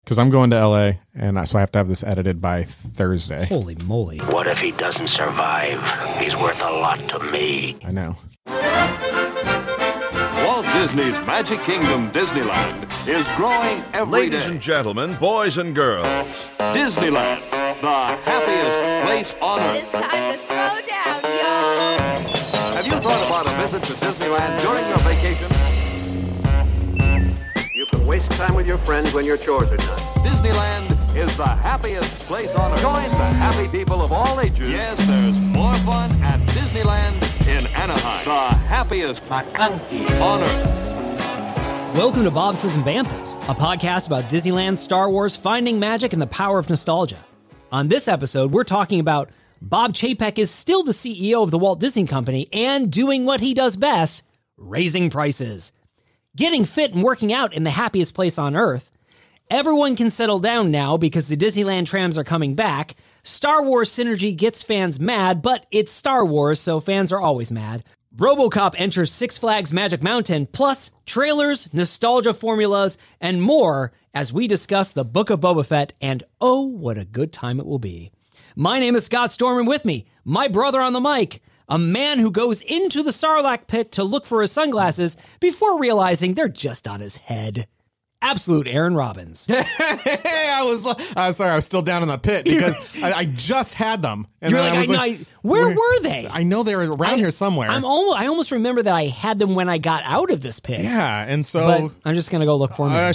because I'm going to LA, and so I have to have this edited by Thursday. Holy moly. What if he doesn't survive? He's worth a lot to me. I know. Walt Disney's Magic Kingdom Disneyland is growing every day. Ladies and gentlemen, boys and girls. Disneyland, the happiest place on earth. It's time to throw down, y'all. Have you thought about a visit to Disneyland during your vacation? You can waste time with your friends when your chores are done. Disneyland is the happiest place on earth. Join the happy people of all ages. Yes, there's more fun at Disneyland in Anaheim. The happiest on earth. Welcome to Bobsleds Banthas, a podcast about Disneyland, Star Wars, finding magic, and the power of nostalgia. On this episode, we're talking about Bob Chapek is still the CEO of the Walt Disney Company and doing what he does best, raising prices. Getting fit and working out in the happiest place on earth. Everyone can settle down now because the Disneyland trams are coming back. Star Wars synergy gets fans mad, but it's Star Wars, so fans are always mad. RoboCop enters Six Flags Magic Mountain, plus trailers, nostalgia formulas, and more as we discuss the Book of Boba Fett, and oh, what a good time it will be. My name is Scott Storm, and with me, my brother on the mic, a man who goes into the Sarlacc pit to look for his sunglasses before realizing they're just on his head. Absolute Aaron Robbins. I was sorry, I was still down in the pit because I just had them. And You're then like, where were they? I know they were around here somewhere. I almost remember that I had them when I got out of this pit. Yeah, and so but I'm just gonna go look for them. I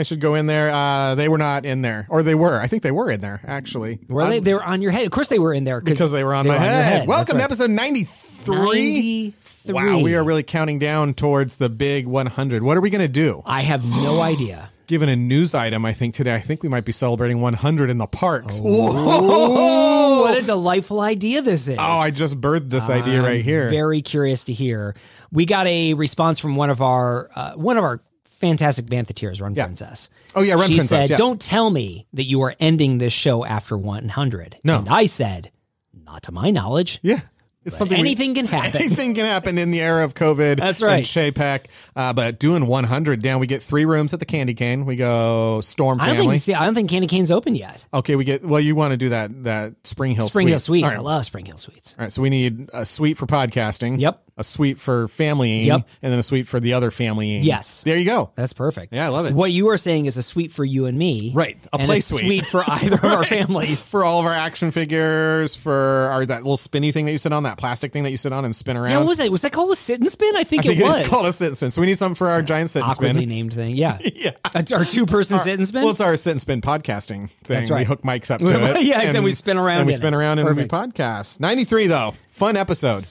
should go in there. They were not in there, or they were. I think they were in there actually. Were they? They were on your head. Of course, they were in there because they were on my head. Welcome to episode 93. 93. Wow, we are really counting down towards the big 100. What are we going to do? I have no idea. Given a news item, I think today, we might be celebrating 100 in the parks. Oh, what a delightful idea this is. Oh, I just birthed this idea right here. Very curious to hear. We got a response from one of our fantastic Banthateers, Run Princess. Oh, yeah, Run Princess. She said, don't tell me that you are ending this show after 100. No. And I said, not to my knowledge. Yeah. It's something anything can happen. Anything can happen in the era of COVID. That's right. And Chapek. But doing 100 down, we get 3 rooms at the Candy Cane. We go Storm Family. I don't think Candy Cane's open yet. Okay, you want to do that Spring Hill Spring Hill Suites. Right. I love Spring Hill Suites. All right, so we need a suite for podcasting. Yep. A suite for familying. Yep. And then a suite for the other familying. Yes. There you go. That's perfect. Yeah, I love it. What you are saying is a suite for you and me. Right. A play suite for either of our families. For all of our action figures, for that little spinny thing that you sit on, that plastic thing that you sit on and spin around. Yeah, what was it? Was that called a sit and spin? I think it was. It's called a sit and spin. So we need something for our giant sit and spin. Awkwardly named thing. Yeah. Yeah. Our 2-person sit and spin? Well, it's our sit and spin podcasting thing. That's right. We hook mics up to it. Yeah, and we spin around. And we spin around and we podcast. 93, though. Fun episode.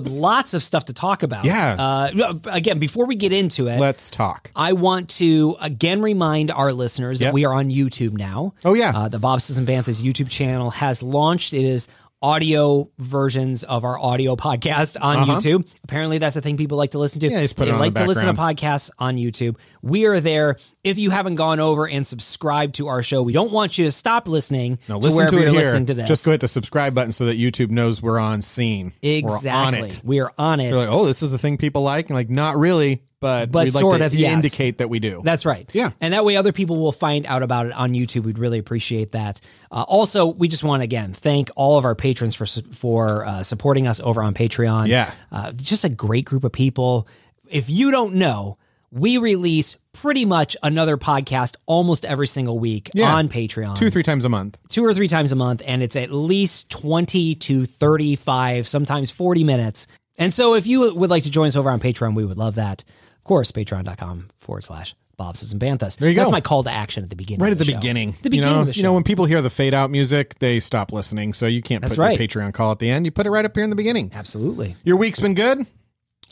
Lots of stuff to talk about. Yeah. Again, before we get into it, let's talk. I want to again remind our listeners that we are on YouTube now. Oh, yeah. The Bobsleds Banthas YouTube channel has launched. It is audio versions of our audio podcast on YouTube. Apparently, that's a thing people like to listen to. Yeah, just put it on like the to listen to background. podcasts on YouTube. We are there. If you haven't gone over and subscribed to our show, we don't want you to stop listening No, to listen wherever to it you're here. listening to this. Just go hit the subscribe button so that YouTube knows we're on scene. Exactly. We're on it. We are on it. They're like, oh, this is the thing people like. And like, not really, but we'd sort like of, to yes. indicate that we do. That's right. Yeah. And that way other people will find out about it on YouTube. We'd really appreciate that. Also, we just want to, again, thank all of our patrons for supporting us over on Patreon. Yeah. Just a great group of people. If you don't know, we release pretty much another podcast almost every single week on Patreon. 2 or 3 times a month. 2 or 3 times a month. And it's at least 20 to 35, sometimes 40 minutes. And so if you would like to join us over on Patreon, we would love that. Of course, patreon.com/Bobsleds Banthas. There you go. That's my call to action at the beginning. Right of at the show. beginning. The beginning of the show. You know, when people hear the fade out music, they stop listening. So you can't put your Patreon call at the end. You put it right up here in the beginning. Absolutely. Your week's been good?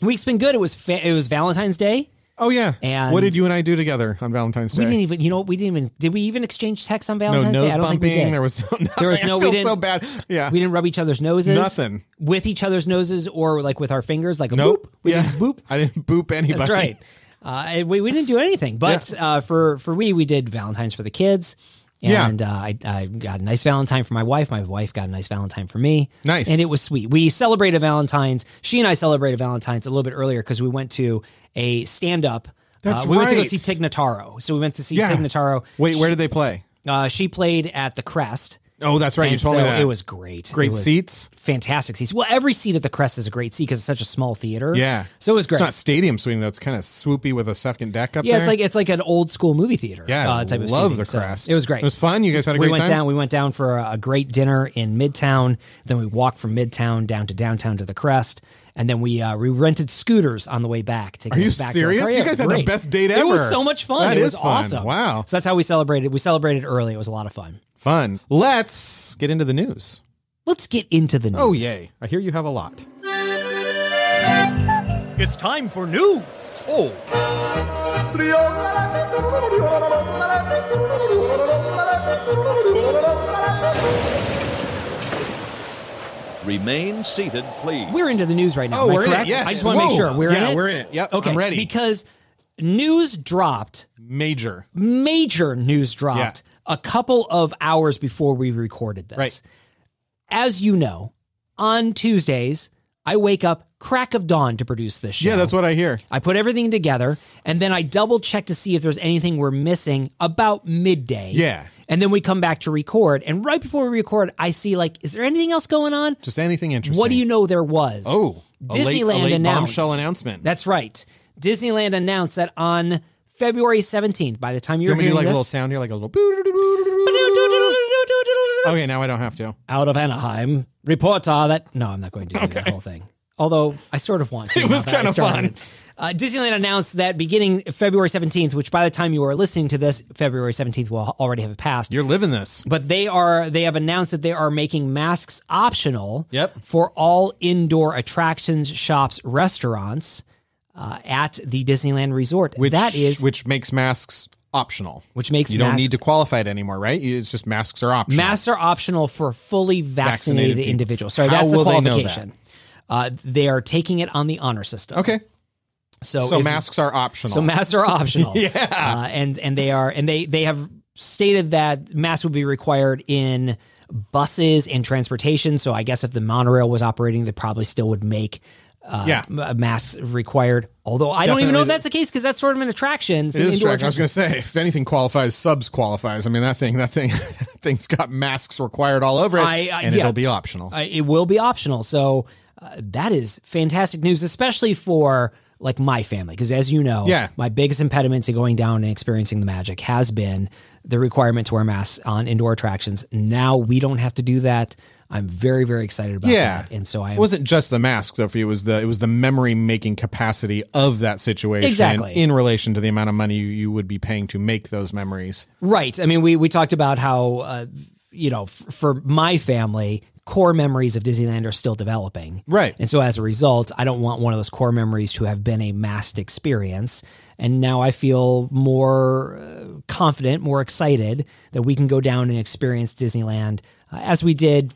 Week's been good. It was Valentine's Day. Oh, yeah. And what did you and I do together on Valentine's Day? We didn't even, did we even exchange texts on Valentine's Day? I don't bumping. think we did. There was no, we didn't, so bad. Yeah. We didn't rub each other's noses. Nothing. With each other's noses or like with our fingers, like a nope. boop. We didn't boop. I didn't boop anybody. That's right. We didn't do anything, but we did Valentine's for the kids. And I got a nice Valentine for my wife. My wife got a nice Valentine for me. Nice. And it was sweet. We celebrated Valentine's. She and I celebrated Valentine's a little bit earlier because we went to a stand-up That's we went to go right. see Tig Notaro. So we went to see Yeah. Tig Notaro. Wait, where did they play? She played at the Crest. Oh, that's right. You And told so me that. it was great. Great It was seats? Fantastic seats. Well, every seat at the Crest is a great seat because it's such a small theater. Yeah. So it was great. It's not stadium seating, though. It's kind of swoopy with a second deck up there. it's like an old school movie theater. Yeah, type of love seating. the So Crest. it was great. It was fun. You guys had a we great time? We went down for a great dinner in Midtown. Then we walked from Midtown down to downtown to the Crest. And then we rented scooters on the way back. Are you serious? You guys had the best date ever. It was so much fun. That it is was fun. awesome. Wow. So that's how we celebrated. We celebrated early. It was a lot of fun. Fun. Let's get into the news. Let's get into the news. Oh, yay. I hear you have a lot. It's time for news. Oh. Remain seated, please. We're into the news right now. Oh, Am I we're in it, correct? yes. I just want to make Whoa. sure. We're in Yeah, it? we're in it. Yep, Okay. I'm ready. Because news dropped, Major. major news dropped a couple of hours before we recorded this. Right. As you know, on Tuesdays, I wake up crack of dawn to produce this show. Yeah, that's what I hear. I put everything together, and then I double check to see if there's anything we're missing about midday. Yeah. And then we come back to record, and right before we record, I see, is there anything else going on? Just anything interesting. What do you know there was? Oh, Disneyland a late announced. bombshell announcement. That's right. Disneyland announced that on February 17th, by the time you're You want me to do hearing like a little this, sound here, like a little... Okay, now I don't have to. out of Anaheim, reporter that... No, I'm not going to do that whole thing. Although I sort of want to. It was now that I kind of started fun. it. Disneyland announced that beginning February 17th, which by the time you are listening to this, February 17th will already have passed. You're living this. But they have announced that they are making masks optional Yep. for all indoor attractions, shops, restaurants at the Disneyland Resort. Which makes masks optional. Which makes You don't masks- need to qualify it anymore, right? It's just masks are optional. Masks are optional for fully vaccinated people. individuals. Sorry, How that's the will they know qualification. They are taking it on the honor system. Okay. So masks are optional. So masks are optional. Yeah. And they have stated that masks would be required in buses and transportation. So I guess if the monorail was operating, they probably still would make masks required. Although I don't even know if that's the case because that's sort of an attraction. It is attraction. I was going to say, if anything qualifies, subs qualifies. I mean, that thing's got masks required all over it, and it'll be optional. It will be optional. So that is fantastic news, especially for my family, because as you know, my biggest impediment to going down and experiencing the magic has been the requirement to wear masks on indoor attractions. Now we don't have to do that. I'm very, very excited about that. And so it wasn't just the mask, though. It was the memory making capacity of that situation in relation to the amount of money you would be paying to make those memories. Right. I mean, we talked about how for my family, core memories of Disneyland are still developing. Right. And so as a result, I don't want one of those core memories to have been a masked experience. And now I feel more confident, more excited that we can go down and experience Disneyland as we did,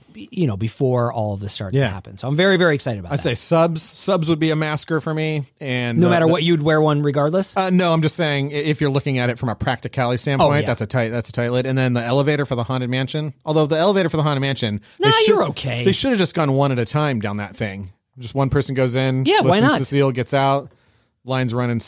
before all of this started to happen. So I'm very, very excited about that. I say subs would be a masker for me. And no matter what, you'd wear one regardless? No, I'm just saying if you're looking at it from a practicality standpoint, that's a tight lid. And then the elevator for the Haunted Mansion. Although the elevator for the Haunted Mansion, you're okay. They should have just gone one at a time down that thing. Just one person goes in, why listens not? to Seal, gets out. Line's running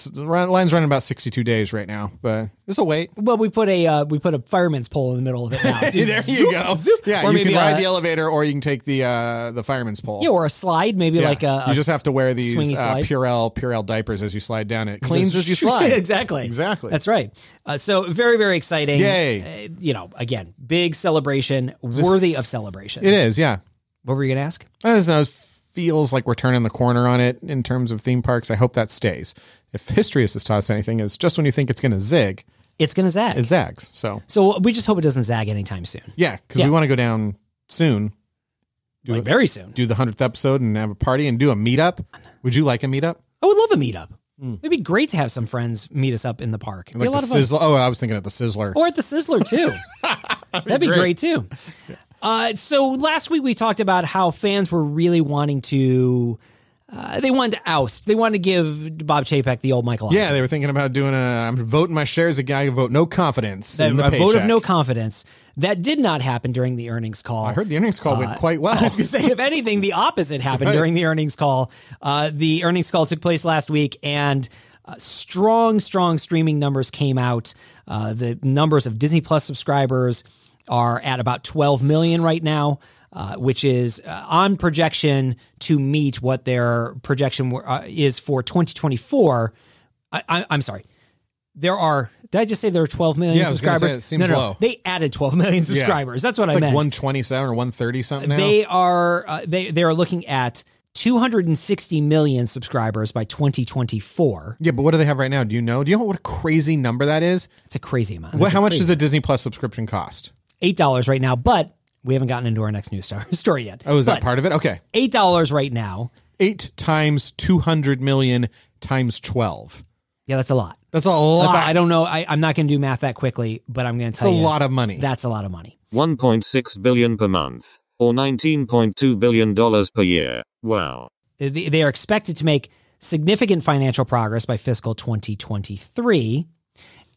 about 62 days right now, but it's a wait. Well, we put a fireman's pole in the middle of it now. So there you go. Zoop. Yeah, or you maybe can ride the elevator, or you can take the fireman's pole. Yeah, or a slide, maybe like a. You just have to wear these slide. Purell diapers as you slide down. It cleans as you slide. Exactly. That's right. So very, very exciting. Yay! Again, big celebration, worthy of celebration. It is. Yeah. What were you going to ask? I don't know, it feels like we're turning the corner on it in terms of theme parks. I hope that stays. If history has taught us anything, is just when you think it's going to zig, it's going to zag. It zags. So we just hope it doesn't zag anytime soon. Yeah, because we want to go down soon. Very soon. Do the 100th episode and have a party and do a meetup. Would you like a meetup? I would love a meetup. It'd be great to have some friends meet us up in the park. It'd be a lot of fun. Oh, I was thinking of the Sizzler. Or at the Sizzler, too. That'd be great, too. So last week we talked about how fans were really wanting to... they wanted to oust. They wanted to give Bob Chapek the old Michael Eisner. Yeah, they were thinking about doing I'm voting my shares a guy who vote no confidence in the a paycheck. vote of no confidence. That did not happen during the earnings call. I heard the earnings call went quite well. I was going to say, if anything, the opposite happened during the earnings call. The earnings call took place last week, and Strong streaming numbers came out. The numbers of Disney Plus subscribers are at about 12 million right now, which is on projection to meet what their projection is for 2024. I'm sorry. Did I just say there are 12 million subscribers? It seems low. They added 12 million subscribers. That's what I meant. 127 or 130 something now. They are looking at 260 million subscribers by 2024. Yeah, but what do they have right now? Do you know what a crazy number that is? It's a crazy amount. How much does a Disney Plus subscription cost? $8 right now, but we haven't gotten into our next news story yet. Oh, is that part of it? Okay. $8 right now. 8 times 200 million times 12. Yeah, that's a lot. That's a lot. I don't know. I'm not going to do math that quickly, but I'm going to tell you. It's a lot of money. That's a lot of money. 1.6 billion per month, or $19.2 billion per year. Wow. They are expected to make significant financial progress by fiscal 2023,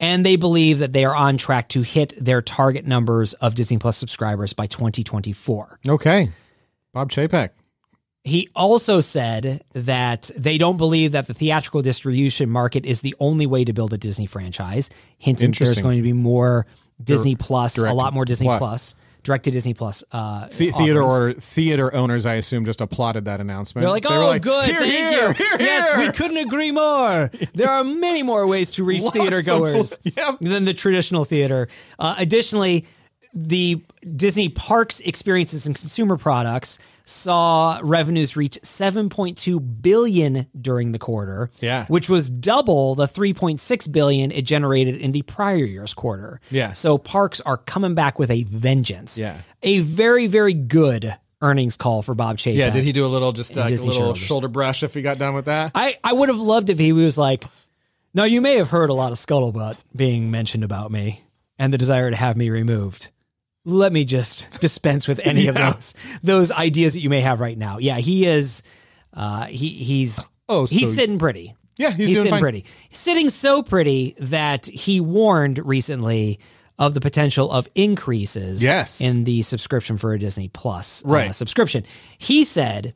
and they believe that they are on track to hit their target numbers of Disney Plus subscribers by 2024. Okay. Bob Chapek. He also said that they don't believe that the theatrical distribution market is the only way to build a Disney franchise, hinting there's going to be more Disney Plus, a lot more Disney Plus. Direct to Disney Plus. Theater owners, I assume, just applauded that announcement. They're like, good, thank you. Yes, we couldn't agree more. There are many more ways to reach theater goers than the traditional theater. Additionally, the Disney Parks Experiences and Consumer Products saw revenues reach $7.2 billion during the quarter, which was double the $3.6 billion it generated in the prior year's quarter. Yeah. So parks are coming back with a vengeance. Yeah. A very, very good earnings call for Bob Chapek. Yeah, did he do a little shoulder brush if he got done with that? I would have loved if he was like, now you may have heard a lot of scuttlebutt being mentioned about me and the desire to have me removed. Let me just dispense with any of those ideas that you may have right now. Yeah, he is. He's sitting pretty. Yeah, he's doing sitting fine. pretty. Sitting so pretty that he warned recently of the potential of increases in the subscription for a Disney Plus subscription. He said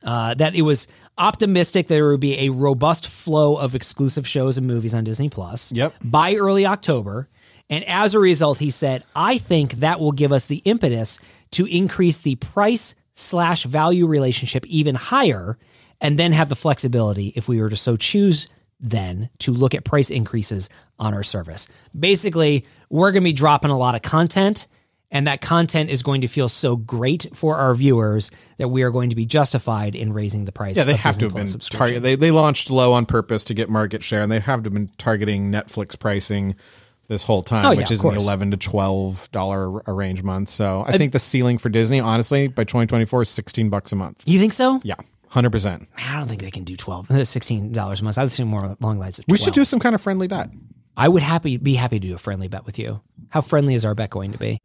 that it was optimistic that there would be a robust flow of exclusive shows and movies on Disney Plus by early October. And as a result, he said, I think that will give us the impetus to increase the price/value relationship even higher, and then have the flexibility, if we were to so choose then, to look at price increases on our service. Basically, we're going to be dropping a lot of content, and that content is going to feel so great for our viewers that we are going to be justified in raising the price. Yeah, they have to have been targeted. They launched low on purpose to get market share, and they have to have been targeting Netflix pricing this whole time, which is in the $11 to $12 a range month. So I think the ceiling for Disney, honestly, by 2024 is $16 a month. You think so? Yeah, 100%. I don't think they can do $16 a month. I would say more along the lines of 12. We should do some kind of friendly bet. I would be happy to do a friendly bet with you. How friendly is our bet going to be?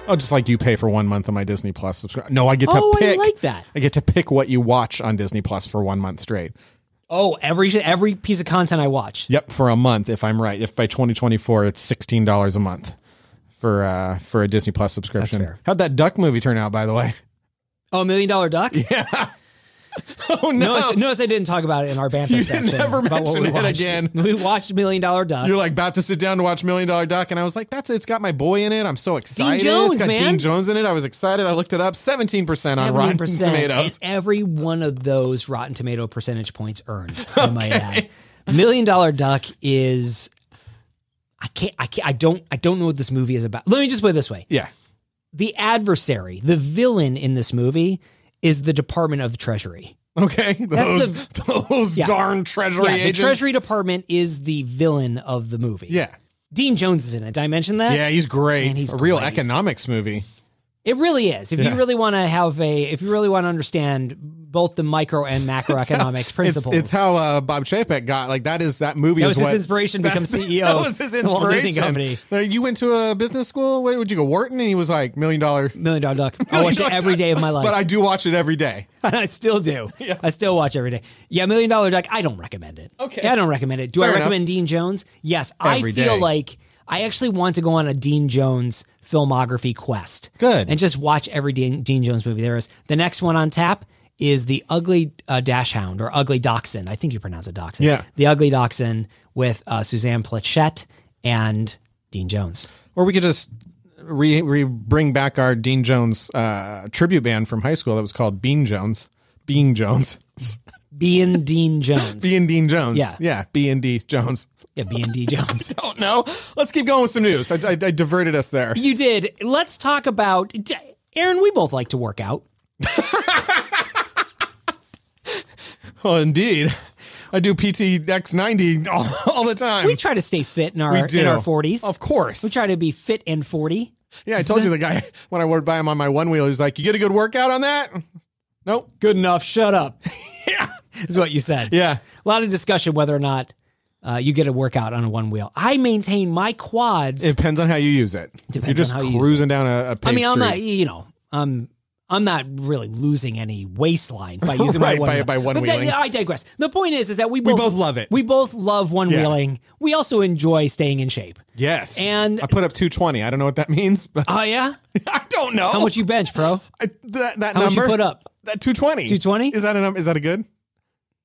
Oh, just like, do you pay for 1 month of my Disney Plus subscription? No, I get to pick. I like that. I get to pick what you watch on Disney Plus for 1 month straight. Oh, every piece of content I watch. Yep, for a month, if I'm right. If by 2024 it's $16 a month for a Disney Plus subscription. That's fair. How'd that duck movie turn out, by the way? Oh, $1 Million Duck? Yeah. Oh, no. Notice I didn't talk about it in our Bantha section. You never mentioned it again. We watched $1 Million Duck. You're like about to sit down to watch $1 Million Duck, and I was like, it's got my boy in it. I'm so excited. Dean Jones, it's got man. Dean Jones in it. I was excited. I looked it up. 17% on Rotten Tomatoes. And every one of those Rotten Tomato percentage points earned, I might add. $1 Million Duck is... I don't know what this movie is about. Let me just put it this way. Yeah. The adversary, the villain in this movie is the Department of the Treasury. Okay, those darn Treasury agents. The Treasury Department is the villain of the movie. Yeah. Dean Jones is in it. Did I mention that? Yeah, he's great. Man, he's a real great. Economics movie. It really is. If you really want to understand both the micro and macroeconomics principles. It's how Bob Chapek got, like, that movie. That was his inspiration to become CEO. That was his inspiration. Company. You went to a business school? Where would you go? Wharton? And he was like, $1 Million Duck. I watch it every day of my life. But I do watch it every day. And I still do. Yeah. I still watch every day. Yeah, $1 Million Duck, I don't recommend it. Okay. Yeah, I don't recommend it. Do I recommend Dean Jones? Yes. I feel like I actually want to go on a Dean Jones filmography quest. Good. And just watch every Dean Jones movie there is. The next one on tap is the Ugly Dachshund or Ugly Dachshund. I think you pronounce it Dachshund. Yeah. The Ugly Dachshund with Suzanne Plachette and Dean Jones. Or we could just bring back our Dean Jones tribute band from high school that was called Bean Jones. Bean Jones. Bean Dean Jones. Bean Dean Jones. Yeah. Yeah, B&D Jones. Yeah, B&D Jones. I don't know. Let's keep going with some news. I diverted us there. You did. Let's talk about... Aaron, we both like to work out. Oh, indeed. I do PTX 90 all the time. We try to stay fit in our 40s. Of course. We try to be fit and 40. Yeah, I told you the guy, when I went by him on my one wheel, he's like, you get a good workout on that? Nope. Good enough. Shut up. Yeah. Is what you said. Yeah. A lot of discussion whether or not you get a workout on a one wheel. I maintain my quads. It depends on how you use it. Depends if you're just on how you cruising down a paved street. I'm not really losing any waistline by using my one wheel. by one wheeling. I digress. The point is that we both love it. We both love one wheeling. We also enjoy staying in shape. Yes. And I put up 220. I don't know what that means. But oh, yeah? I don't know. How much you bench, bro? That How number? much you put up? That 220. 220? Is that a number? Is that a good?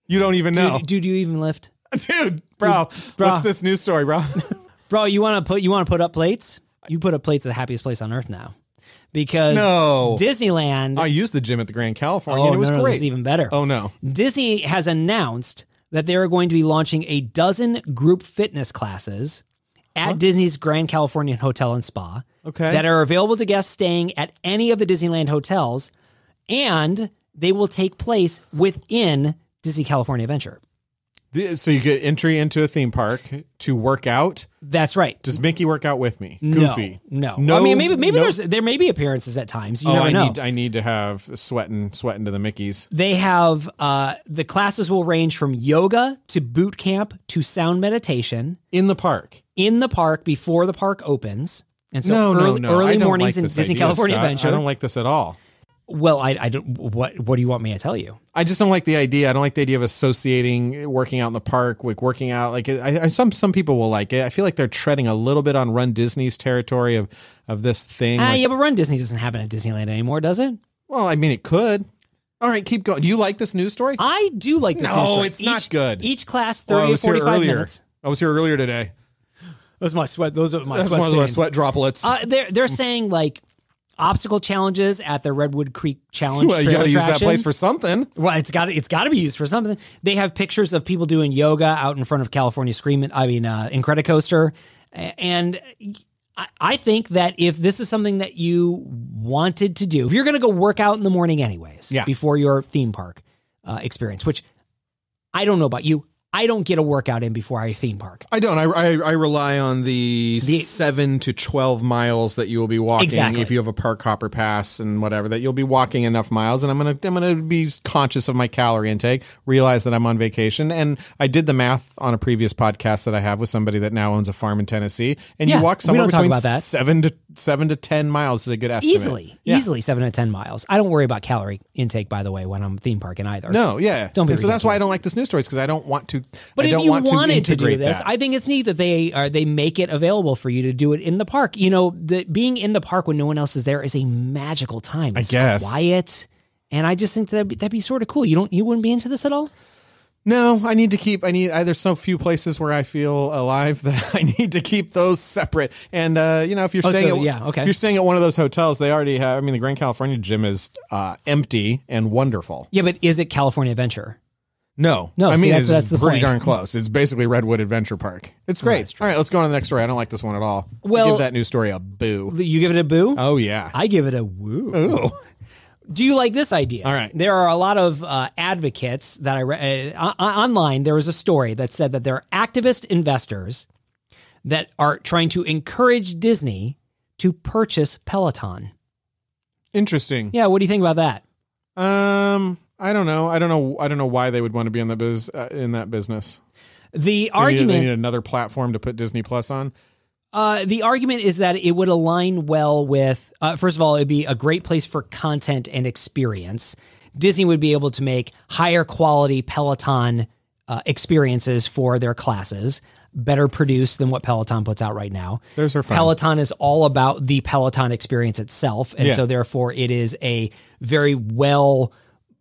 You don't even know. Dude, you even lift? Dude, bro. What's this news story, bro? Bro, you want to put up plates? You put up plates at the happiest place on earth now. Because Disneyland... I used the gym at the Grand California, and it was great. This is even better. Oh, no. Disney has announced that they are going to be launching a dozen group fitness classes at Disney's Grand Californian Hotel and Spa that are available to guests staying at any of the Disneyland hotels, and they will take place within Disney California Adventure. So you get entry into a theme park to work out? That's right. Does Mickey work out with me? Goofy? No. I mean, maybe there may be appearances at times. You never know. I need to have sweating to the Mickeys. They have the classes will range from yoga to boot camp to sound meditation in the park. In the park before the park opens. And so early mornings in Disney California Adventure. I don't like this at all. Well, I don't. What do you want me to tell you? I just don't like the idea. I don't like the idea of associating working out in the park with working out. Like some people will like it. I feel like they're treading a little bit on Run Disney's territory of this thing. Yeah, but Run Disney doesn't have it at Disneyland anymore, does it? Well, I mean, it could. All right, keep going. Do you like this news story? I do like this news story. No, it's not good. Each class 30 to 45 minutes. I was here earlier today. Those are my sweat droplets. They're saying like obstacle challenges at the Redwood Creek Challenge. Well, you got to use that place for something. Well, it's got to be used for something. They have pictures of people doing yoga out in front of California Incredicoaster, and I think that if this is something that you wanted to do, if you're going to go work out in the morning anyways, before your theme park experience, which I don't know about you. I don't get a workout in before I theme park. I don't. I rely on the 7 to 12 miles that you will be walking if you have a park hopper pass and whatever, that you'll be walking enough miles. And I'm gonna be conscious of my calorie intake, realize that I'm on vacation. And I did the math on a previous podcast that I have with somebody that now owns a farm in Tennessee. And you walk somewhere between 7 to 10 miles is a good estimate. Easily 7 to 10 miles. I don't worry about calorie intake, by the way, when I'm theme parking either. No, yeah. Don't be ridiculous. So that's why I don't like this news stories, because I don't want to. But if you wanted to do this, I think it's neat that they make it available for you to do it in the park. You know, being in the park when no one else is there is a magical time. It's quiet, and I just think that'd be sort of cool. You wouldn't be into this at all? No, there's so few places where I feel alive that I need to keep those separate. And, if you're if you're staying at one of those hotels, they already have, the Grand California gym is empty and wonderful. Yeah, but is it California Adventure? No. That's the pretty darn close. It's basically Redwood Adventure Park. It's great. All right, let's go on to the next story. I don't like this one at all. Well, give that news story a boo. You give it a boo? Oh, yeah. I give it a woo. Ooh. Do you like this idea? All right. There are a lot of advocates that I read online. There was a story that said that there are activist investors that are trying to encourage Disney to purchase Peloton. Interesting. Yeah. What do you think about that? I don't know. I don't know why they would want to be in that business. The argument they need another platform to put Disney Plus on. The argument is that it would align well with, first of all, it'd be a great place for content and experience. Disney would be able to make higher quality Peloton experiences for their classes, better produced than what Peloton puts out right now. Those are fun. Peloton is all about the Peloton experience itself. And so therefore it is a very well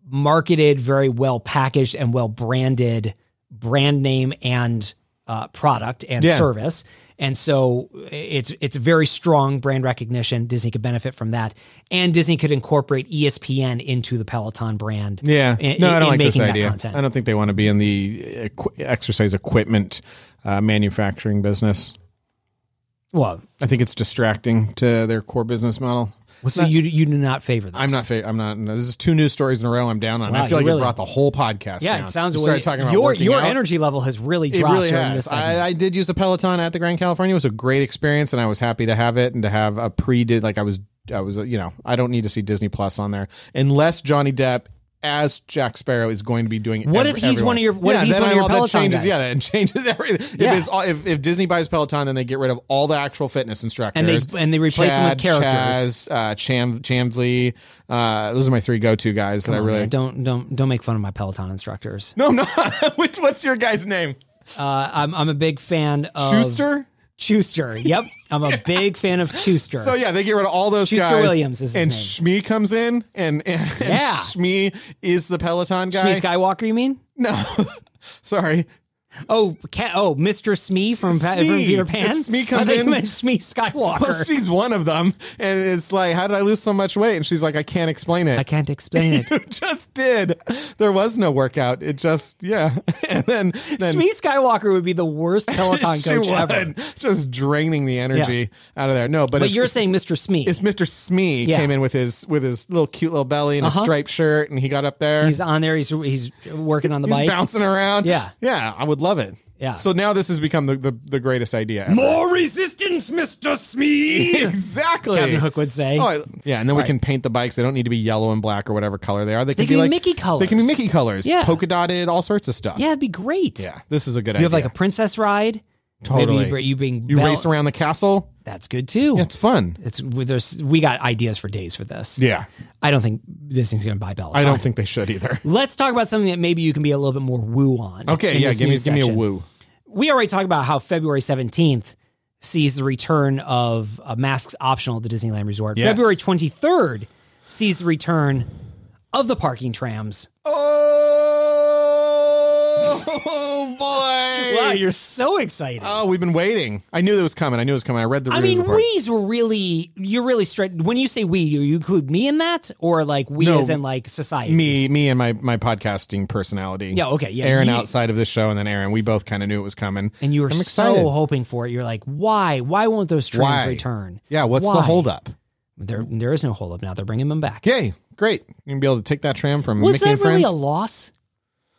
marketed, very well packaged, and well branded brand name and product and service. And so it's very strong brand recognition. Disney could benefit from that. And Disney could incorporate ESPN into the Peloton brand. Yeah. I don't like this idea. I don't think they want to be in the exercise equipment manufacturing business. Well, I think it's distracting to their core business model. So you do not favor this? I'm not. This is 2 news stories in a row I'm down on. Wow, I feel like you brought the whole podcast down. It sounds like talking about your energy level has really dropped during this segment. I did use the Peloton at the Grand California. It was a great experience, and I was happy to have it and to have a I don't need to see Disney Plus on there unless Johnny Depp as Jack Sparrow is going to be doing. What if he's one of your? What if he's one of your Peloton guys? Yeah, that changes everything. If Disney buys Peloton, then they get rid of all the actual fitness instructors and they replace them with characters. Chamsley. Those are my 3 go-to guys that I really don't make fun of my Peloton instructors. No, I'm not. What's your guy's name? I'm a big fan of Schuster. Yep. I'm a big fan of Schuster. So yeah, they get rid of all those Schuster guys. Williams is his and name. Shmee comes in and Shmee is the Peloton guy. Shmee Skywalker, you mean? No. Sorry. Mr. Smee from Peter Pan? Smee comes in. Smee Skywalker. Well, she's one of them. And it's like, how did I lose so much weight? And she's like, I can't explain it. I can't explain it. You just did. There was no workout. It just, And then Smee Skywalker would be the worst Peloton coach ever. Just draining the energy out of there. No, but you're saying Mr. Smee. It's Mr. Smee came in with his little cute little belly and a striped shirt, and he got up there. He's on there. He's working on the bike. He's bouncing around. Yeah. Yeah, I would love it. Yeah. So now this has become the greatest idea ever. More resistance, Mr. Smee. Exactly. Captain Hook would say. And then we can paint the bikes. They don't need to be yellow and black or whatever color they are. They can be like Mickey colors. They can be Mickey colors. Yeah. Polka dotted, all sorts of stuff. Yeah, it'd be great. Yeah. This is a good idea. You have like a princess ride. Totally. Maybe you race around the castle. That's good too. Yeah, it's fun. We got ideas for days for this. Yeah. I don't think Disney's going to buy Peloton. I don't think they should either. Let's talk about something that maybe you can be a little bit more woo on. Okay, yeah, give me a woo. We already talked about how February 17th sees the return of masks optional at the Disneyland Resort. Yes. February 23rd sees the return of the parking trams. Oh, boy. Wow, you're so excited. Oh, we've been waiting. I knew it was coming. I read the I mean, we's were really, you're really straight. When you say we, you include me in that? Or like we as in like society? Me and my podcasting personality. Yeah, okay. Yeah, Aaron outside of this show and then Aaron. We both kind of knew it was coming. And you were so hoping for it. You're like, why? Why won't those trams return? Yeah, what's the holdup? There is no holdup now. They're bringing them back. Yay, great. You're going to be able to take that tram from Mickey and Friends. Was that really a loss?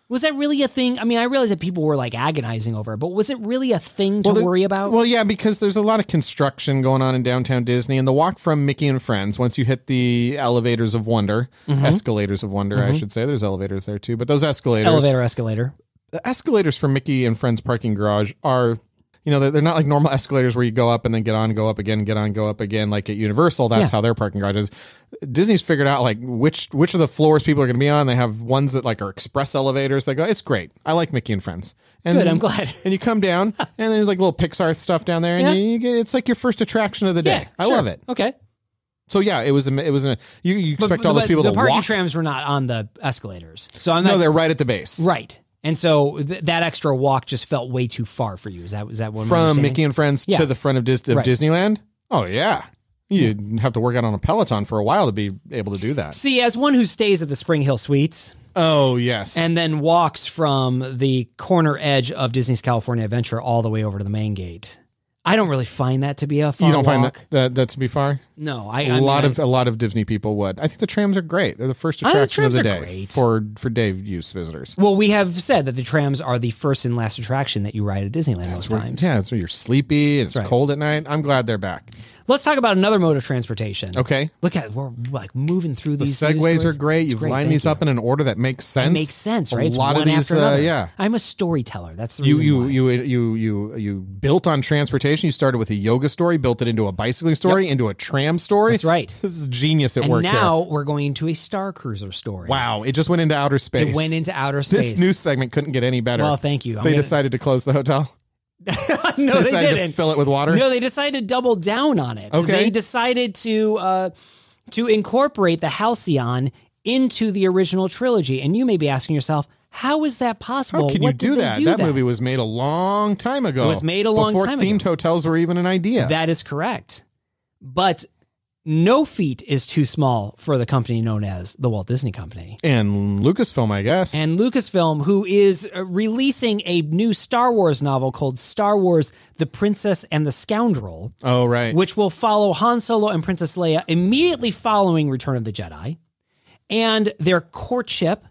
Was that really a thing? I mean, I realize that people were like agonizing over it, but was it really a thing to worry about? Well, yeah, because there's a lot of construction going on in downtown Disney, and the walk from Mickey and Friends, once you hit the elevators of wonder, escalators of wonder, I should say. There's elevators there too, but those escalators. Escalator. The escalators from Mickey and Friends parking garage are... they're not like normal escalators where you go up and then get on, go up again, get on, go up again. Like at Universal, that's how their parking garage is. Disney's figured out like which of the floors people are going to be on. They have ones that like are express elevators. They go, it's great. I like Mickey and Friends. And good, I'm glad. And you come down, and there's like little Pixar stuff down there, and you get, it's like your first attraction of the day. I love it. Okay. So yeah, you expect all those people to walk. The parking trams were not on the escalators, so they're right at the base, right. And so that extra walk just felt way too far for you. Is that what from Mickey and Friends to the front of Disneyland? Oh yeah, you'd have to work out on a Peloton for a while to be able to do that. See, as one who stays at the Spring Hill Suites, oh yes, and then walks from the corner edge of Disney's California Adventure all the way over to the main gate, I don't really find that to be a far walk. You don't find that to be far? No, a lot of Disney people would. I think the trams are great. They're the first attraction of the day for day use visitors. Well, we have said that the trams are the first and last attraction that you ride at Disneyland most times. Yeah, it's where you're sleepy and it's cold at night. I'm glad they're back. Let's talk about another mode of transportation. Okay. Look at it. We're like moving through these. The segues are great. You've lined these up in an order that makes sense. It makes sense, right? A lot of these, yeah. I'm a storyteller. That's the reason you built on transportation. You started with a yoga story, built it into a bicycling story, into a tram story. That's right. This is genius at work here. And now we're going into a Starcruiser story. Wow. It just went into outer space. It went into outer space. This news segment couldn't get any better. Well, thank you. They decided to close the hotel. No, they didn't. To fill it with water? No, they decided to double down on it. Okay. They decided to incorporate the Halcyon into the original trilogy. And you may be asking yourself, how is that possible? How can you do that? That movie was made a long time ago. It was made a long time ago. Before themed hotels were even an idea. That is correct. But no feat is too small for the company known as the Walt Disney Company. And Lucasfilm, I guess. And Lucasfilm, who is releasing a new Star Wars novel called Star Wars: The Princess and the Scoundrel. Oh, right. Which will follow Han Solo and Princess Leia immediately following Return of the Jedi. And their courtship,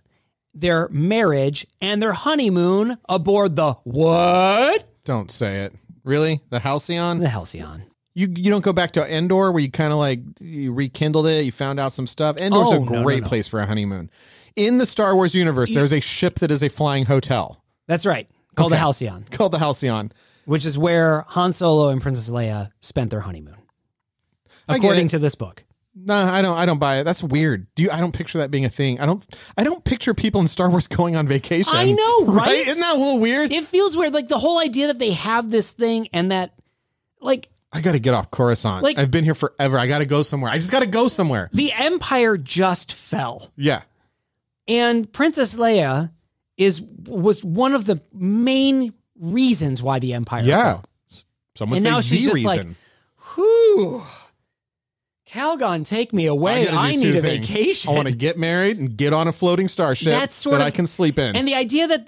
their marriage, and their honeymoon aboard the what? Don't say it. Really? The Halcyon? The Halcyon. You don't go back to Endor where you kind of like you rekindled it, you found out some stuff. Endor's a great place for a honeymoon. In the Star Wars universe, there's a ship that is a flying hotel. That's right. Called the Halcyon. Called the Halcyon. Which is where Han Solo and Princess Leia spent their honeymoon. According to this book. No, I don't buy it. That's weird. I don't picture that being a thing. I don't picture people in Star Wars going on vacation. I know, right? Isn't that a little weird? It feels weird. Like the whole idea that they have this thing and that like I got to get off Coruscant. Like, I've been here forever. I got to go somewhere. I just got to go somewhere. The Empire just fell. Yeah. And Princess Leia was one of the main reasons why the Empire fell. Some would say now she's just like, whew, Calgon, take me away. I need a vacation. I want to get married and get on a floating starship that I can sleep in. And the idea that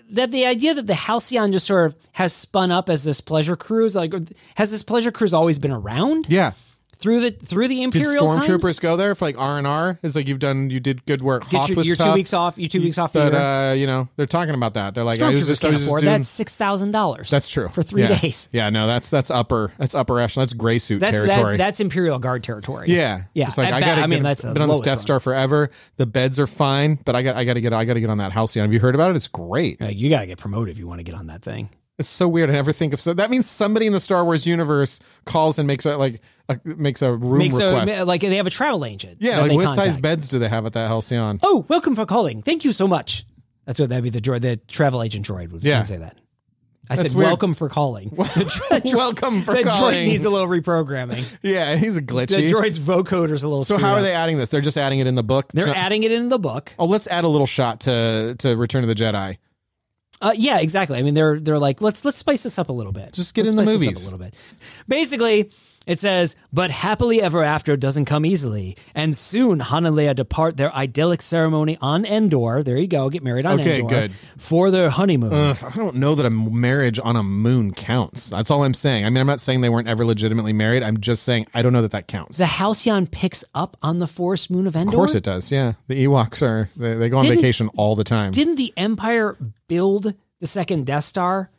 the Halcyon just sort of has spun up as this pleasure cruise, like has this pleasure cruise always been around? Yeah. Through the Imperial times? Did stormtroopers go there for like R&R? It's like you did good work. Get your 2 weeks off. You 2 weeks off. But they're talking about that. They're like, stormtroopers can't afford that. That's $6,000. That's true for 3 days. Yeah, no, that's upper echelon. That's gray suit territory. That's Imperial Guard territory. Yeah. It's like that's been on this Death Star forever. The beds are fine, but I got to get on that Halcyon. Have you heard about it? It's great. You got to get promoted if you want to get on that thing. It's so weird. I never think of that means somebody in the Star Wars universe calls and makes a room request. Like they have a travel agent. Yeah, like what size beds do they have at that Halcyon? Oh, welcome for calling. Thank you so much. That's what that'd be. The travel agent droid would say that. I said, weird. Welcome for calling. Welcome for calling. The droid needs a little reprogramming. Yeah, he's a glitchy. The droid's vocoder's a little. So how are they adding this? They're just adding it in the book. They're adding it in the book. Oh, let's add a little shot to Return of the Jedi. Yeah, exactly. I mean, they're like, let's spice this up a little bit. Just get in the movies a little bit. Basically, it says, but happily ever after doesn't come easily, and soon Han and Leia depart their idyllic ceremony on Endor. There you go, get married on Endor. Good. For their honeymoon. I don't know that a marriage on a moon counts. That's all I'm saying. I mean, I'm not saying they weren't ever legitimately married. I'm just saying I don't know that counts. The Halcyon picks up on the forest moon of Endor? Of course it does, yeah. The Ewoks they go on vacation all the time. Didn't the Empire build the second Death Star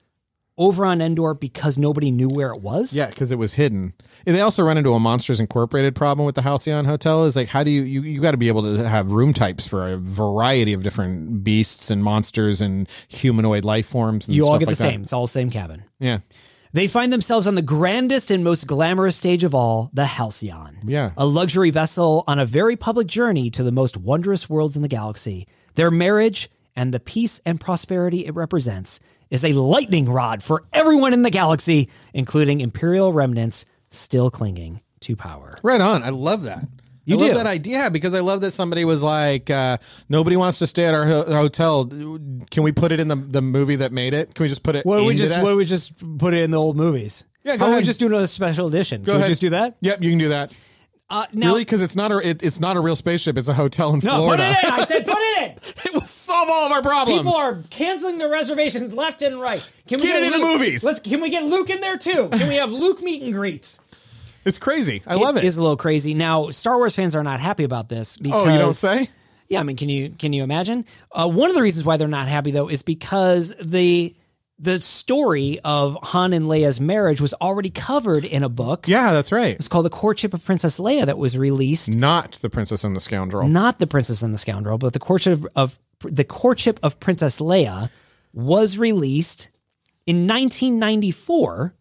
over on Endor because nobody knew where it was? Yeah, because it was hidden. And they also run into a Monsters Incorporated problem with the Halcyon Hotel. Is like, how do you got to be able to have room types for a variety of different beasts and monsters and humanoid life forms. And you stuff all get like the same. It's all the same cabin. Yeah. They find themselves on the grandest and most glamorous stage of all, the Halcyon. Yeah. A luxury vessel on a very public journey to the most wondrous worlds in the galaxy. Their marriage and the peace and prosperity it represents is a lightning rod for everyone in the galaxy, including Imperial remnants still clinging to power. Right on. I love that. I love that idea because I love that somebody was like, nobody wants to stay at our hotel. Can we put it in the movie that made it? Can we just put it What do we just put it in the old movies? Yeah, How about we just do another special edition? Can we just do that? Yep, you can do that. Now, really? Because it's not a real spaceship. It's a hotel in Florida. Put it in. I said put it in. It will solve all of our problems. People are canceling their reservations left and right. Can we get it in the movies? Can we get Luke in there too? Can we have Luke meet and greets? It's crazy. I love it. It is a little crazy. Now, Star Wars fans are not happy about this because... Oh, you don't say? Yeah, I mean, can you imagine? One of the reasons why they're not happy, though, is because the story of Han and Leia's marriage was already covered in a book. Yeah, that's right. It's called The Courtship of Princess Leia that was released. Not The Princess and the Scoundrel. Not The Princess and the Scoundrel, but The Courtship of Princess Leia was released in 1994.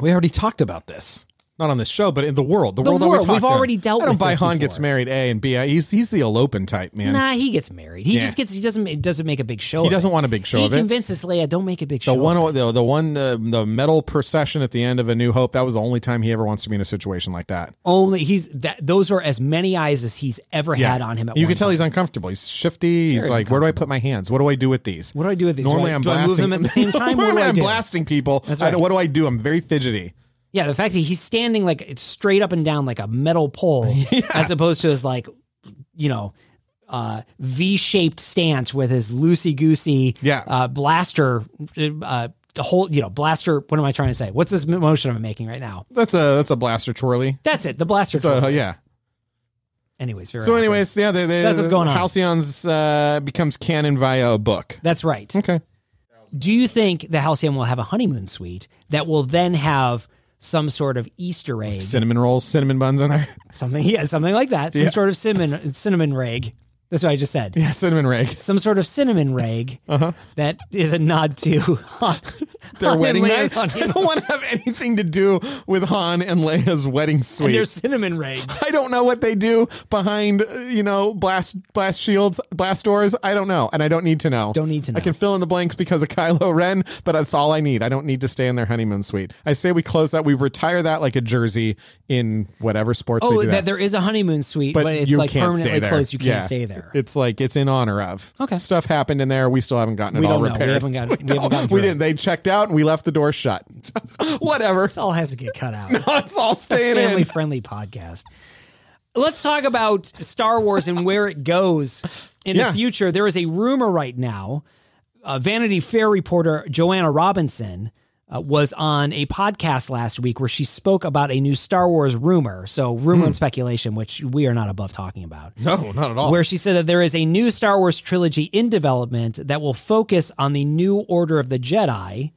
We already talked about this. Not on this show, but in the world. The world we've already dealt with. I don't buy this Han before. gets married. A and B. He's the eloping type, man. Nah, he gets married. He doesn't make a big show. He doesn't want a big show of it. He convinces Leia, don't make a big show. The metal procession at the end of A New Hope. That was the only time he ever wants to be in a situation like that. Those are as many eyes as he's ever had on him. You can tell he's uncomfortable. He's shifty. He's like, where do I put my hands? What do I do with these? Normally, I'm blasting. Do I move them at the same time? Normally, I'm blasting people. That's right. What do I do? I'm very fidgety. Yeah, the fact that he's standing like it's straight up and down like a metal pole, as opposed to his V-shaped stance with his loosey-goosey blaster. Blaster. What am I trying to say? What's this motion I'm making right now? That's a blaster twirly. That's it. The blaster twirly. Yeah. Anyways, that's what's going on. Halcyons becomes canon via a book. That's right. Okay. Do you think the Halcyon will have a honeymoon suite that will then have some sort of Easter egg? Cinnamon rolls, cinnamon buns on there? Something like that. Some sort of cinnamon rag. That's what I just said. Yeah, cinnamon rag. Some sort of cinnamon rag that is a nod to their wedding night. I don't want to have anything to do with Han and Leia's wedding suite. And their cinnamon rags. I don't know what they do behind, blast shields, blast doors. I don't know, and I don't need to know. Don't need to know. I can fill in the blanks because of Kylo Ren, but that's all I need. I don't need to stay in their honeymoon suite. I say we close that. We retire that like a jersey in whatever sports they do that there is a honeymoon suite, but it's like permanently closed. You can't stay there. It's like it's in honor of. Okay. Stuff happened in there. We still haven't gotten it all repaired. We haven't gotten through we didn't. They checked out and we left the door shut. Whatever. This all has to get cut out. No, it's all staying in. Family-friendly podcast. Let's talk about Star Wars and where it goes in the future. There is a rumor right now. Vanity Fair reporter Joanna Robinson was on a podcast last week where she spoke about a new Star Wars rumor. So rumor and speculation, which we are not above talking about. No, not at all. Where she said that there is a new Star Wars trilogy in development that will focus on the new Order of the Jedi.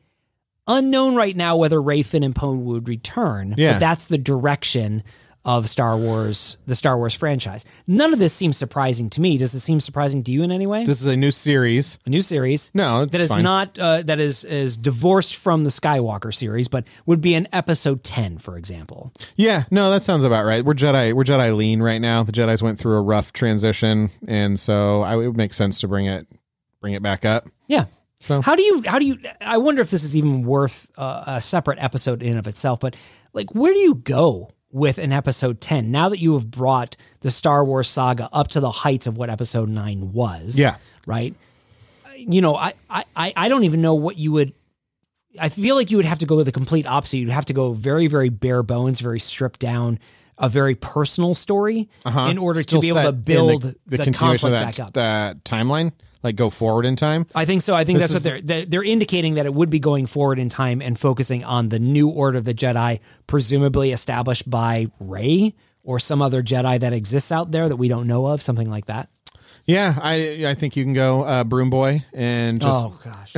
Unknown right now whether Rey, Finn, and Poe would return, but that's the direction of Star Wars, the Star Wars franchise. None of this seems surprising to me. Does it seem surprising to you in any way? This is a new series. A new series. No, that is fine. not that is divorced from the Skywalker series, but would be an episode 10, for example. Yeah, no, that sounds about right. We're Jedi lean right now. The Jedis went through a rough transition, and so it would make sense to bring it back up. Yeah. So. How do you? I wonder if this is even worth a separate episode in and of itself. But like, where do you go with an episode 10 now that you have brought the Star Wars saga up to the heights of what episode 9 was? Yeah. Right. I don't even know what you would. I feel like you would have to go with the complete opposite. You'd have to go very, very bare bones, very stripped down, a very personal story in order to be able to build the continuation conflict of back up. That timeline. Like go forward in time? I think so. I think that's what they're indicating, that it would be going forward in time and focusing on the new Order of the Jedi, presumably established by Rey or some other Jedi that exists out there that we don't know of, something like that. Yeah, I think you can go Broom Boy and just... Oh, gosh.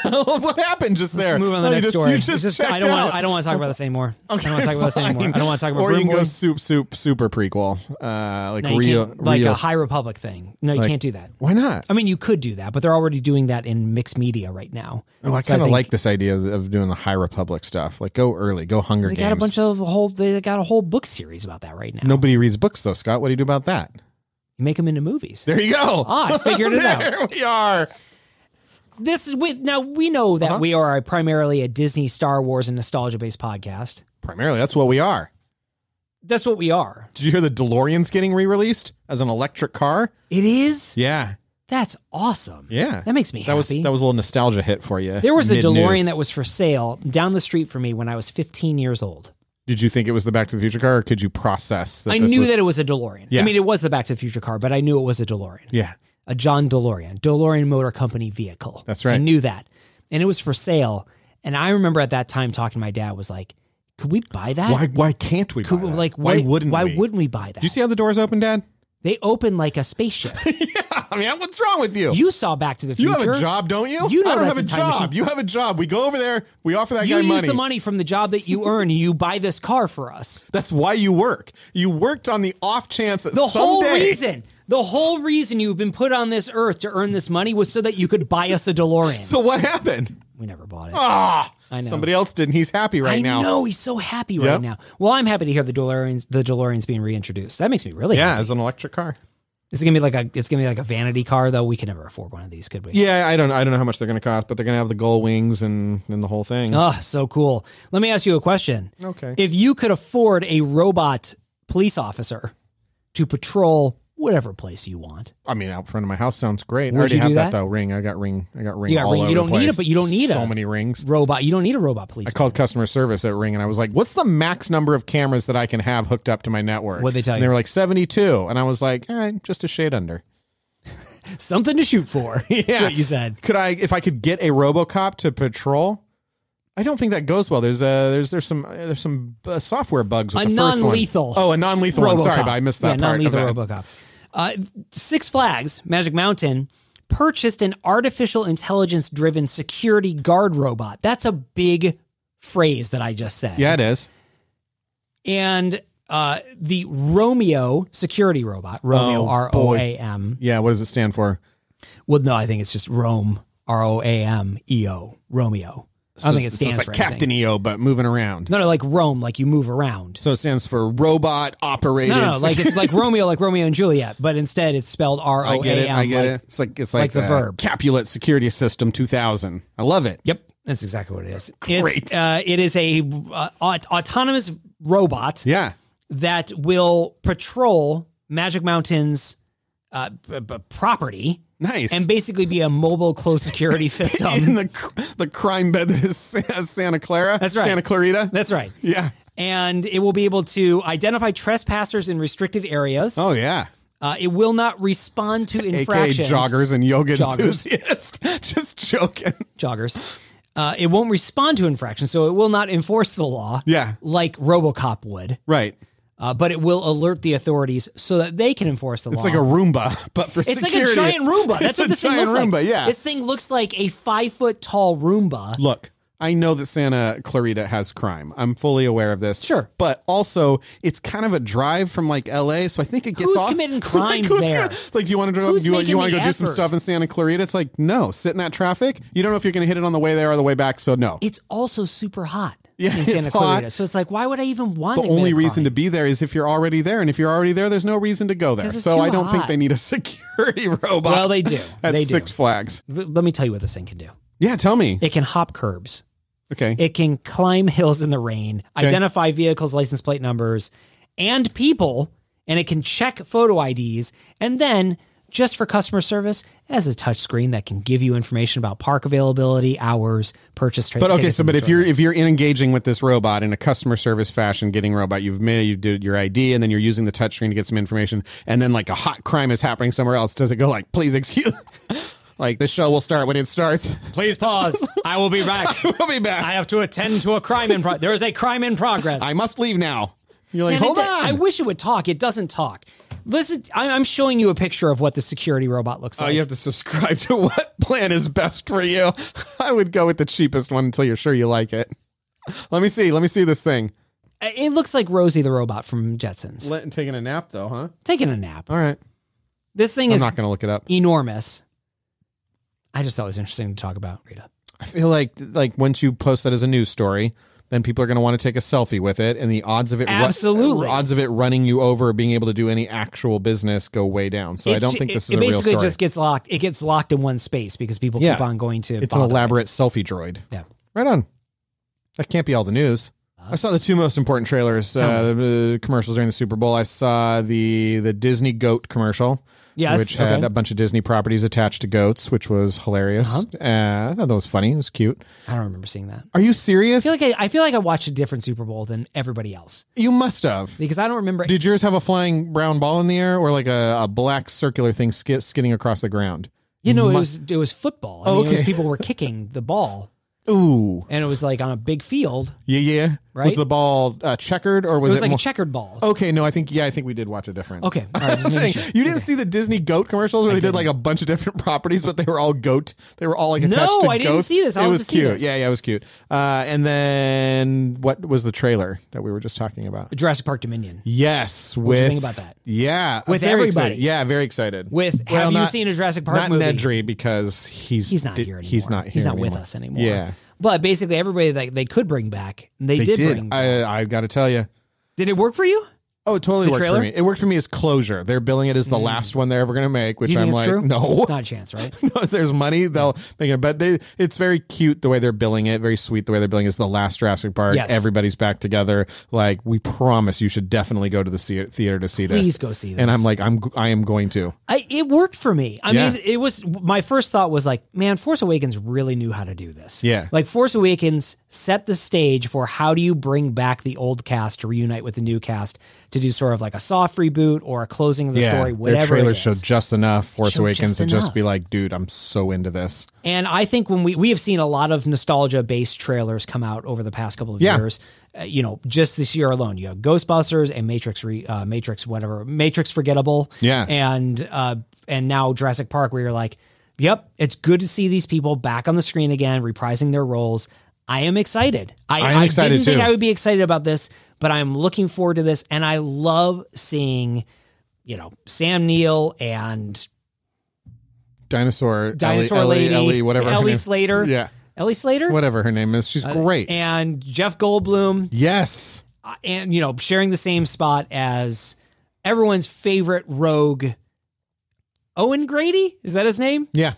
What happened just there? Let's move on to the next story. You just I don't want to talk about this anymore. Okay, I don't want to talk about this anymore. I don't want to talk about Or Broom you can Boy. go super prequel. A High Republic thing. No, you can't do that. Why not? I mean, you could do that, but they're already doing that in mixed media right now. Oh, I kind of like this idea of doing the High Republic stuff. Like go early, go Hunger Games. They got a whole book series about that right now. Nobody reads books though, Scott. What do you do about that? You make them into movies. There you go. I figured it out. There we are. Now we know that we are primarily a Disney, Star Wars, and nostalgia-based podcast. Primarily, that's what we are. That's what we are. Did you hear the DeLorean's getting re-released as an electric car? It is? Yeah. That's awesome. Yeah. That makes me happy. That was a little nostalgia hit for you. There was a DeLorean that was for sale down the street from me when I was 15 years old. Did you think it was the Back to the Future car, or could you process that? I knew that it was a DeLorean. Yeah. I mean, it was the Back to the Future car, but I knew it was a DeLorean. Yeah. A John DeLorean Motor Company vehicle. That's right. I knew that. And it was for sale. And I remember at that time talking to my dad, was like, could we buy that? Why can't we buy that? Like, why wouldn't we buy that? Do you see how the doors open, Dad? They open like a spaceship. Yeah, I mean, what's wrong with you? You saw Back to the Future. You have a job, don't you? You know I don't that's have a time job. machine. You have a job. We go over there. We offer that guy money. You use the money from the job that you earn and you buy this car for us. That's why you work. You worked on the off chance that The whole reason you've been put on this earth to earn this money was so that you could buy us a DeLorean. So what happened? We never bought it. Ah, I know. Somebody else did, and he's happy right now. I know, he's so happy right now. Well, I'm happy to hear the DeLorean's being reintroduced. That makes me really happy. Yeah, as an electric car. It's gonna be like a vanity car, though. We could never afford one of these, could we? Yeah, I don't know how much they're gonna cost, but they're gonna have the gull wings and the whole thing. Oh, so cool. Let me ask you a question. Okay. If you could afford a robot police officer to patrol whatever place you want. I mean, out front of my house sounds great. Would I already you have do that that? though. Ring. I got ring. You got all ring. over You don't the place. need it, but you don't need so many rings. Robot. You don't need a robot police. I called customer service at Ring, and I was like, "What's the max number of cameras that I can have hooked up to my network?" What'd they tell you? They were like 72, and I was like, "All right, just a shade under." Something to shoot for. Yeah, That's what you said. If I could get a RoboCop to patrol? I don't think that goes well. There's some software bugs with the first one. Non-lethal. Oh, a non-lethal one. Sorry, but I missed that part. Non-lethal RoboCop. Six Flags Magic Mountain purchased an artificial intelligence-driven security guard robot. That's a big phrase that I just said. Yeah, it is. And the Romeo security robot, Romeo, R-O-A-M. Yeah, what does it stand for? Well, no, I think it's just Rome, R-O-A-M-E-O, Romeo. I don't think it stands so it's for like Captain EO, but moving around. No, like Rome, like you move around. So it stands for robot operated. No, like it's like Romeo and Juliet, but instead it's spelled R-O-A-M. I get it. It's like the verb. Capulet Security System 2000. I love it. Yep, that's exactly what it is. Great. It is a autonomous robot. Yeah. That will patrol Magic Mountain's property. Nice. And basically be a mobile closed security system. In the crime bed that is Santa Clara. That's right. Santa Clarita. That's right. Yeah. And it will be able to identify trespassers in restricted areas. Oh, yeah. It will not respond to infractions. AKA joggers and yoga enthusiasts. Just joking. Joggers. It won't respond to infractions, so it will not enforce the law. Yeah. Like RoboCop would. Right. But it will alert the authorities so that they can enforce the law. It's like a Roomba, but for security. It's like a giant Roomba. That's what this thing looks like. Roomba, yeah. This thing looks like a 5-foot tall Roomba. Look, I know that Santa Clarita has crime. I'm fully aware of this. Sure. But also, it's kind of a drive from like LA, so I think it gets Who's committing crimes there? Like, do you want to go do some stuff in Santa Clarita? It's like, no, sit in that traffic. You don't know if you're going to hit it on the way there or the way back, so no. It's also super hot. Yeah, in Santa it's Clarita. hot. So it's like, why would I even want to The only reason to be there is if you're already there. And if you're already there, there's no reason to go there. So I don't think they need a security robot. Well, they do. At they Six do. Flags. Let me tell you what this thing can do. Yeah, tell me. It can hop curbs. Okay. It can climb hills in the rain, identify vehicles, license plate numbers, and people, and it can check photo IDs, and then, just for customer service, as a touch screen that can give you information about park availability, hours, purchase trade. But okay, if you're engaging with this robot in a customer service fashion, getting robot, you did your ID, and then you're using the touchscreen to get some information, and then like a hot crime is happening somewhere else. Does it go like, please excuse? Like, the show will start when it starts. Please pause. I will be back. We'll be back. I have to attend to a crime in progress. There is a crime in progress. I must leave now. You're like, Man, hold on. I wish it would talk. It doesn't talk. Listen, I'm showing you a picture of what the security robot looks like. Oh, you have to subscribe to what plan is best for you. I would go with the cheapest one until you're sure you like it. Let me see this thing. It looks like Rosie the robot from Jetsons. Taking a nap, though, huh? Taking a nap. All right. This thing I'm is not going to look it up. Enormous. I just thought it was interesting to talk about, Rita. I feel like once you post that as a news story, then people are going to want to take a selfie with it, and the odds of it odds of it running you over or being able to do any actual business go way down. So I don't think this is a real story. It basically just gets locked. It gets locked in one space because people keep on going to. It's an elaborate selfie droid. Yeah, right on. That can't be all the news. I saw the two most important trailers, the commercials during the Super Bowl. I saw the Disney goat commercial. Yes, which had a bunch of Disney properties attached to goats, which was hilarious. I thought that was funny. It was cute. I don't remember seeing that. Are you serious? I feel like I watched a different Super Bowl than everybody else. You must have. Because I don't remember. Did yours have a flying brown ball in the air or like a black circular thing skidding across the ground? It was football. I mean, people were kicking the ball. Ooh. And it was like on a big field. Yeah. right? Was the ball checkered or was it like a checkered ball? Okay, no, I think we did watch it different. Okay, all right. Just making sure. You didn't see the Disney goat commercials where they did like a bunch of different properties, but they were all goat. They were all like attached to goats. No, I didn't see this. It was cute. Yeah, it was cute. And then what was the trailer that we were just talking about? Jurassic Park Dominion. Yes. What do you think about that? Yeah, with everybody. Excited. Yeah, very excited. Have you seen a Jurassic Park movie? Not Nedry because he's not here anymore. He's not with us anymore. Yeah. But basically, everybody that they could bring back, they did bring back. I got to tell you. Did it work for you? Oh, it totally worked for me. It worked for me as closure. They're billing it as the last one they're ever going to make, which I'm like, true? no. Not a chance, right? No, if there's money, they'll make it. But it's very cute the way they're billing it. Very sweet the way they're billing it. It's the last Jurassic Park. Yes. Everybody's back together. Like, we promise you should definitely go to the theater to see this. Please go see this. And I'm like, I am going to. It worked for me. I mean, it was, my first thought was like, man, Force Awakens really knew how to do this. Yeah. Like, Force Awakens set the stage for how do you bring back the old cast to reunite with the new cast to do sort of like a soft reboot or a closing of the story, whatever. Their trailers showed just enough Force Awakens to just be like, dude, I'm so into this. And I think when we have seen a lot of nostalgia-based trailers come out over the past couple of years, just this year alone, you have Ghostbusters and Matrix Forgettable. Yeah. And now Jurassic Park, where you're like, yep, it's good to see these people back on the screen again, reprising their roles. I am excited. I didn't think I would be excited about this, but I'm looking forward to this. And I love seeing, Sam Neill and Dinosaur Lady, Ellie, whatever. Ellie Slater. Yeah. Ellie Slater? Whatever her name is. She's great. And Jeff Goldblum. Yes. And, sharing the same spot as everyone's favorite rogue, Owen Grady? Is that his name? Yeah.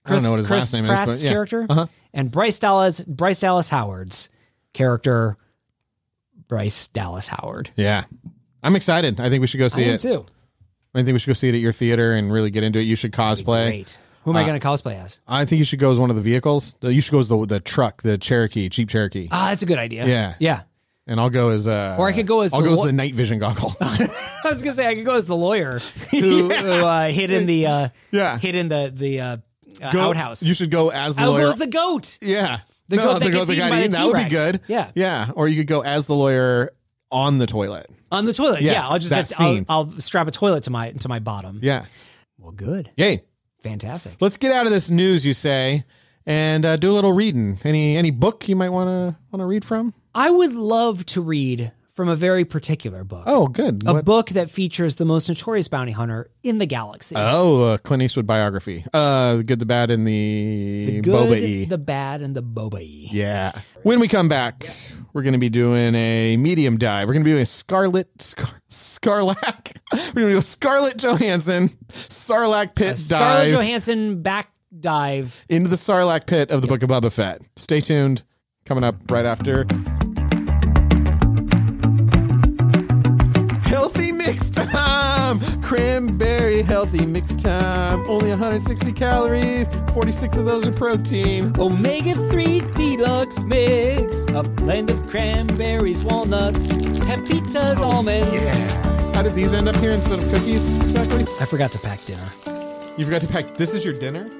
I don't know what his last name Pratt's is, but character. And Bryce Dallas Howard's character, Bryce Dallas Howard. Yeah. I'm excited. I think we should go see it. too. I think we should go see it at your theater and really get into it. You should cosplay. Great. Who am I going to cosplay as? I think you should go as one of the vehicles. You should go as the truck, the Cherokee, Jeep Cherokee. That's a good idea. Yeah. Yeah. And I'll go as or I could go as the night vision goggles. I was gonna say I could go as the lawyer who hid in the outhouse. You should go as the lawyer. I'll go as the goat. Yeah. The goat that gets eaten by the That would be good. Yeah. Yeah. Or you could go as the lawyer on the toilet. On the toilet. Yeah. I'll just I'll strap a toilet to my bottom. Yeah. Well, good. Yay. Fantastic. Let's get out of this news, you say, and do a little reading. Any book you might want to read from? I would love to read from a very particular book. Oh, good. A book that features the most notorious bounty hunter in the galaxy. Oh, Clint Eastwood biography. The Good, the Bad, and the Boba-E. The Bad, and the Boba-E. Yeah. When we come back, we're going to be doing a medium dive. We're going to be doing a Scarlett Johansson Sarlacc pit dive. Scarlett Johansson back dive. Into the Sarlacc pit of the Book of Boba Fett. Stay tuned. Coming up right after. Healthy mix time! Cranberry healthy mix time. Only 160 calories, 46 of those are protein. Omega-3 deluxe mix. A blend of cranberries, walnuts, pepitas, almonds. Yeah. How did these end up here instead of cookies, exactly? I forgot to pack dinner. You forgot to pack. This is your dinner?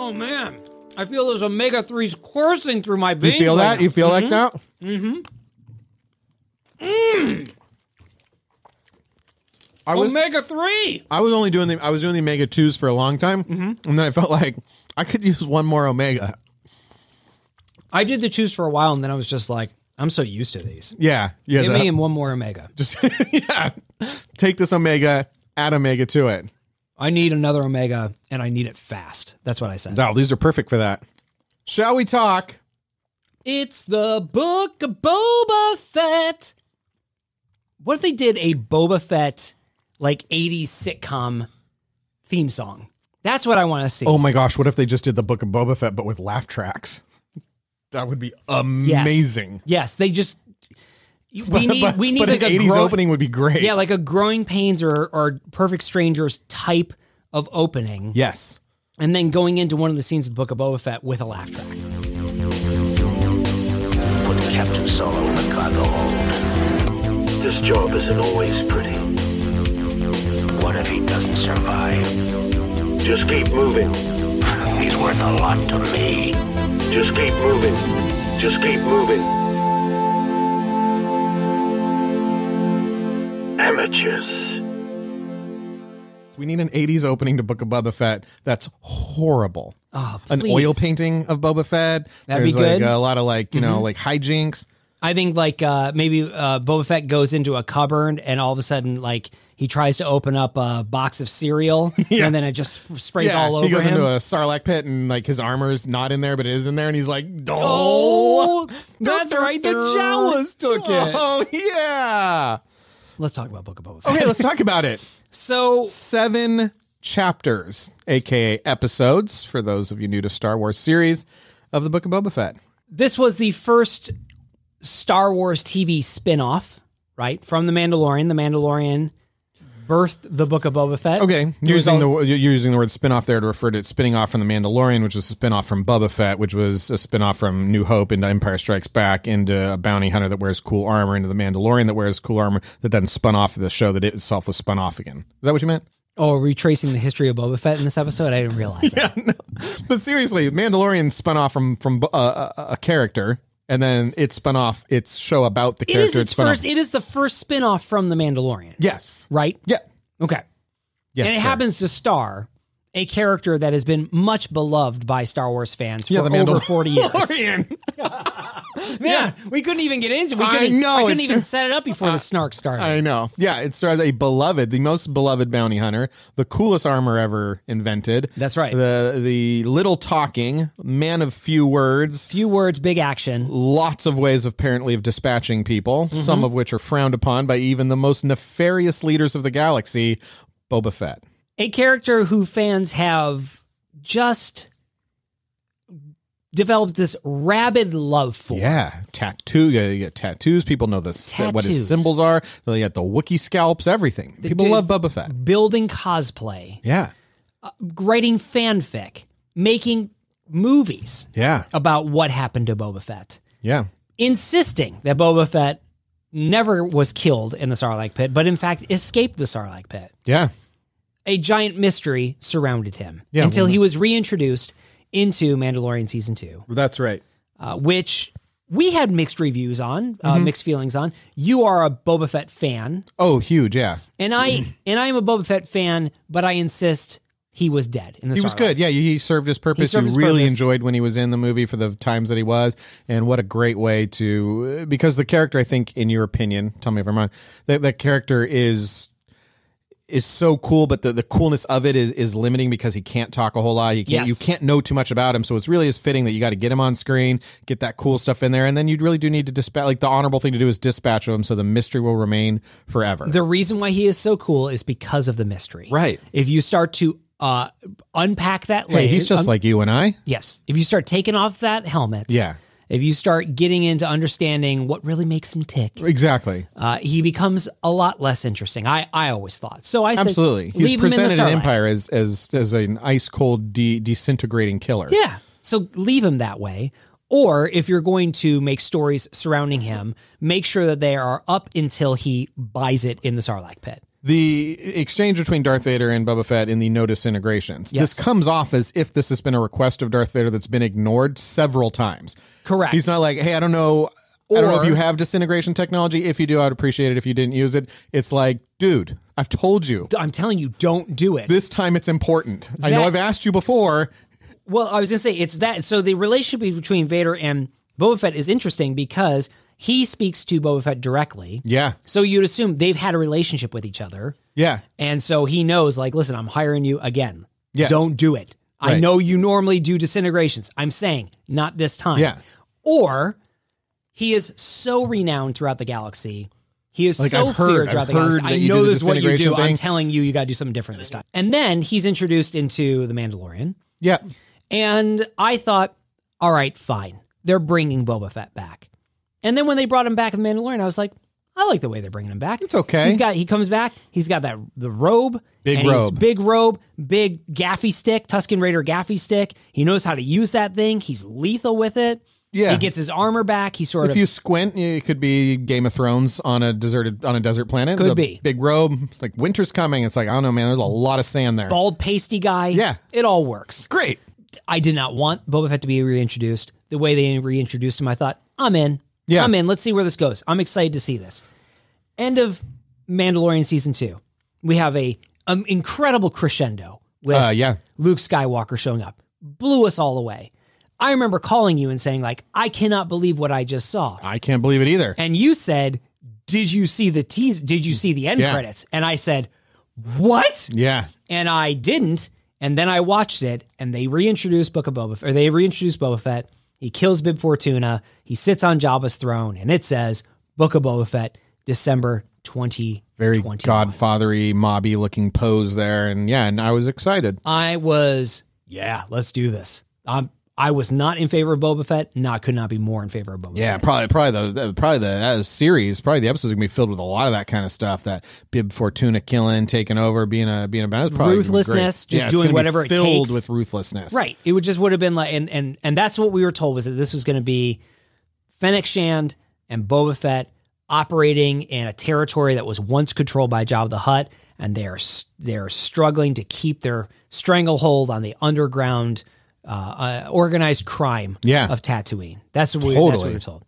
Oh, man. I feel those omega-3s coursing through my veins. You feel that? You feel like that? Mm-hmm. Omega-3! I was doing the omega-2s for a long time, and then I felt like I could use one more omega. I did the 2s for a while, and then I was just like, I'm so used to these. Yeah. Give me one more omega. Just take this omega, add omega to it. I need another omega, and I need it fast. That's what I said. No, these are perfect for that. Shall we talk? It's the Book of Boba Fett. What if they did a Boba Fett, 80s sitcom theme song? That's what I want to see. Oh my gosh, what if they just did the Book of Boba Fett, but with laugh tracks? That would be amazing. Yes, they just... We need an like 80s opening would be great. Yeah, like a Growing Pains or Perfect Strangers type of opening. Yes. And then going into one of the scenes of the Book of Boba Fett with a laugh track. Put Captain Solo in the cargo hold. This job isn't always pretty. What if he doesn't survive? Just keep moving. He's worth a lot to me. Just keep moving. Just keep moving. Amateurs. We need an 80s opening to Book of Boba Fett that's horrible. Oh, an oil painting of Boba Fett. That'd There's be good. Like a lot of like, you know, like hijinks. I think like maybe Boba Fett goes into a cupboard and all of a sudden like he tries to open up a box of cereal and then it just sprays all over him. He goes into a Sarlacc pit and like his armor's not in there, but it is in there, and he's like, "Oh, that's right, the Jawas took it." Oh yeah. Let's talk about Book of Boba Fett. Okay, let's talk about it. So 7 chapters, aka episodes, for those of you new to Star Wars series of the Book of Boba Fett. This was the first Star Wars TV spin-off, right? From The Mandalorian. The Mandalorian birthed the Book of Boba Fett. Okay, you're using the word spin-off there to refer to it spinning off from The Mandalorian, which was a spin-off from Boba Fett, which was a spin-off from New Hope into Empire Strikes Back, into a bounty hunter that wears cool armor, into The Mandalorian that wears cool armor, that then spun off of the show that it itself was spun off again. Is that what you meant? Oh, are we tracing the history of Boba Fett in this episode? I didn't realize that. No. But seriously, Mandalorian spun off from a character, and then it spun off its show about the character. It is the first spin-off from The Mandalorian. Yes. Right? Yeah. Okay. Yes, and it happens to star a character that has been much beloved by Star Wars fans for over 40 years. Man, we couldn't even get into it. I couldn't even set it up before the snark started. I know. Yeah, it stars the most beloved bounty hunter, the coolest armor ever invented. That's right. The little talking, man of few words. Few words, big action. Lots of ways apparently of dispatching people, some of which are frowned upon by even the most nefarious leaders of the galaxy, Boba Fett. A character who fans have just developed this rabid love for. Yeah, tattoo. You get tattoos. People know what his symbols are. They got the Wookiee scalps, everything. People love Boba Fett. Building cosplay. Yeah. Writing fanfic. Making movies. Yeah. About what happened to Boba Fett. Yeah. Insisting that Boba Fett never was killed in the Sarlacc pit, but in fact escaped the Sarlacc pit. Yeah. A giant mystery surrounded him until he was reintroduced into Mandalorian Season 2. That's right. Which we had mixed reviews on, mixed feelings on. You are a Boba Fett fan. Oh, huge, yeah. And I am a Boba Fett fan, but I insist he was dead in the He was good. Yeah, he served his purpose. You really enjoyed when he was in the movie for the times that he was. And what a great way to... Because the character, I think, in your opinion, tell me if I'm wrong, that character is so cool, but the coolness of it is limiting because he can't talk a whole lot. You can't know too much about him, so it's really is fitting that you got to get him on screen, get that cool stuff in there, and then you really do need to dispatch. Like the honorable thing to do is dispatch him, so the mystery will remain forever. The reason why he is so cool is because of the mystery. Right. If you start to unpack that, he's just like you and I. Yes. If you start taking off that helmet, if you start getting into understanding what really makes him tick, exactly, he becomes a lot less interesting. I always thought so. I absolutely. Said, he's presented in Empire as an ice cold disintegrating killer. Yeah, so leave him that way. Or if you're going to make stories surrounding him, make sure that they are up until he buys it in the Sarlacc pit. The exchange between Darth Vader and Boba Fett in the no disintegrations. Yes. This comes off as if this has been a request of Darth Vader that's been ignored several times. Correct. He's not like, hey, I don't know if you have disintegration technology. If you do, I'd appreciate it if you didn't use it. It's like, dude, I've told you. I'm telling you, don't do it. This time it's important. I know I've asked you before. Well, I was going to say, it's that. So the relationship between Vader and Boba Fett is interesting because he speaks to Boba Fett directly. Yeah. So you'd assume they've had a relationship with each other. Yeah. And so he knows, like, listen, I'm hiring you again. Yes. Don't do it. Right. I know you normally do disintegrations. I'm saying, not this time. Yeah. Or he is so renowned throughout the galaxy. He is so feared throughout the galaxy. I know this is what you do. I'm telling you, you got to do something different this time. And then he's introduced into The Mandalorian. Yeah. And I thought, all right, fine. They're bringing Boba Fett back. And then when they brought him back in Mandalorian, I was like, I like the way they're bringing him back. It's okay. He comes back. He's got the robe. Big robe, big gaffy stick, Tusken Raider gaffy stick. He knows how to use that thing. He's lethal with it. Yeah. He gets his armor back. He if you squint, it could be Game of Thrones on a desert planet. Could be. Big robe, like winter's coming. It's like, I don't know, man, there's a lot of sand there. Bald, pasty guy. Yeah. It all works. Great. I did not want Boba Fett to be reintroduced. the way they reintroduced him, I thought, I'm in. Yeah. I'm in. Let's see where this goes. I'm excited to see this. End of Mandalorian Season 2. We have an incredible crescendo with Luke Skywalker showing up. Blew us all away. I remember calling you and saying, like, I cannot believe what I just saw. I can't believe it either. And you said, did you see the tease? Did you see the end credits? And I said, what? Yeah. And I didn't. And then I watched it, and they reintroduced Boba Fett. He kills Bib Fortuna. He sits on Jabba's throne, and it says Book of Boba Fett, December 2021. Very godfathery, mobby looking pose there. And I was excited. I was, let's do this. I was not in favor of Boba Fett. Could not be more in favor of Boba Fett. Yeah, probably the series, probably the episodes are gonna be filled with a lot of that kind of stuff. That Bib Fortuna killing, taking over, being a ruthlessness, just doing whatever it takes. Filled with ruthlessness, right? It would have been like, and that's what we were told, was that this was going to be Fennec Shand and Boba Fett operating in a territory that was once controlled by Jabba the Hutt, and they are struggling to keep their stranglehold on the underground. Organized crime of Tatooine. That's what we were told.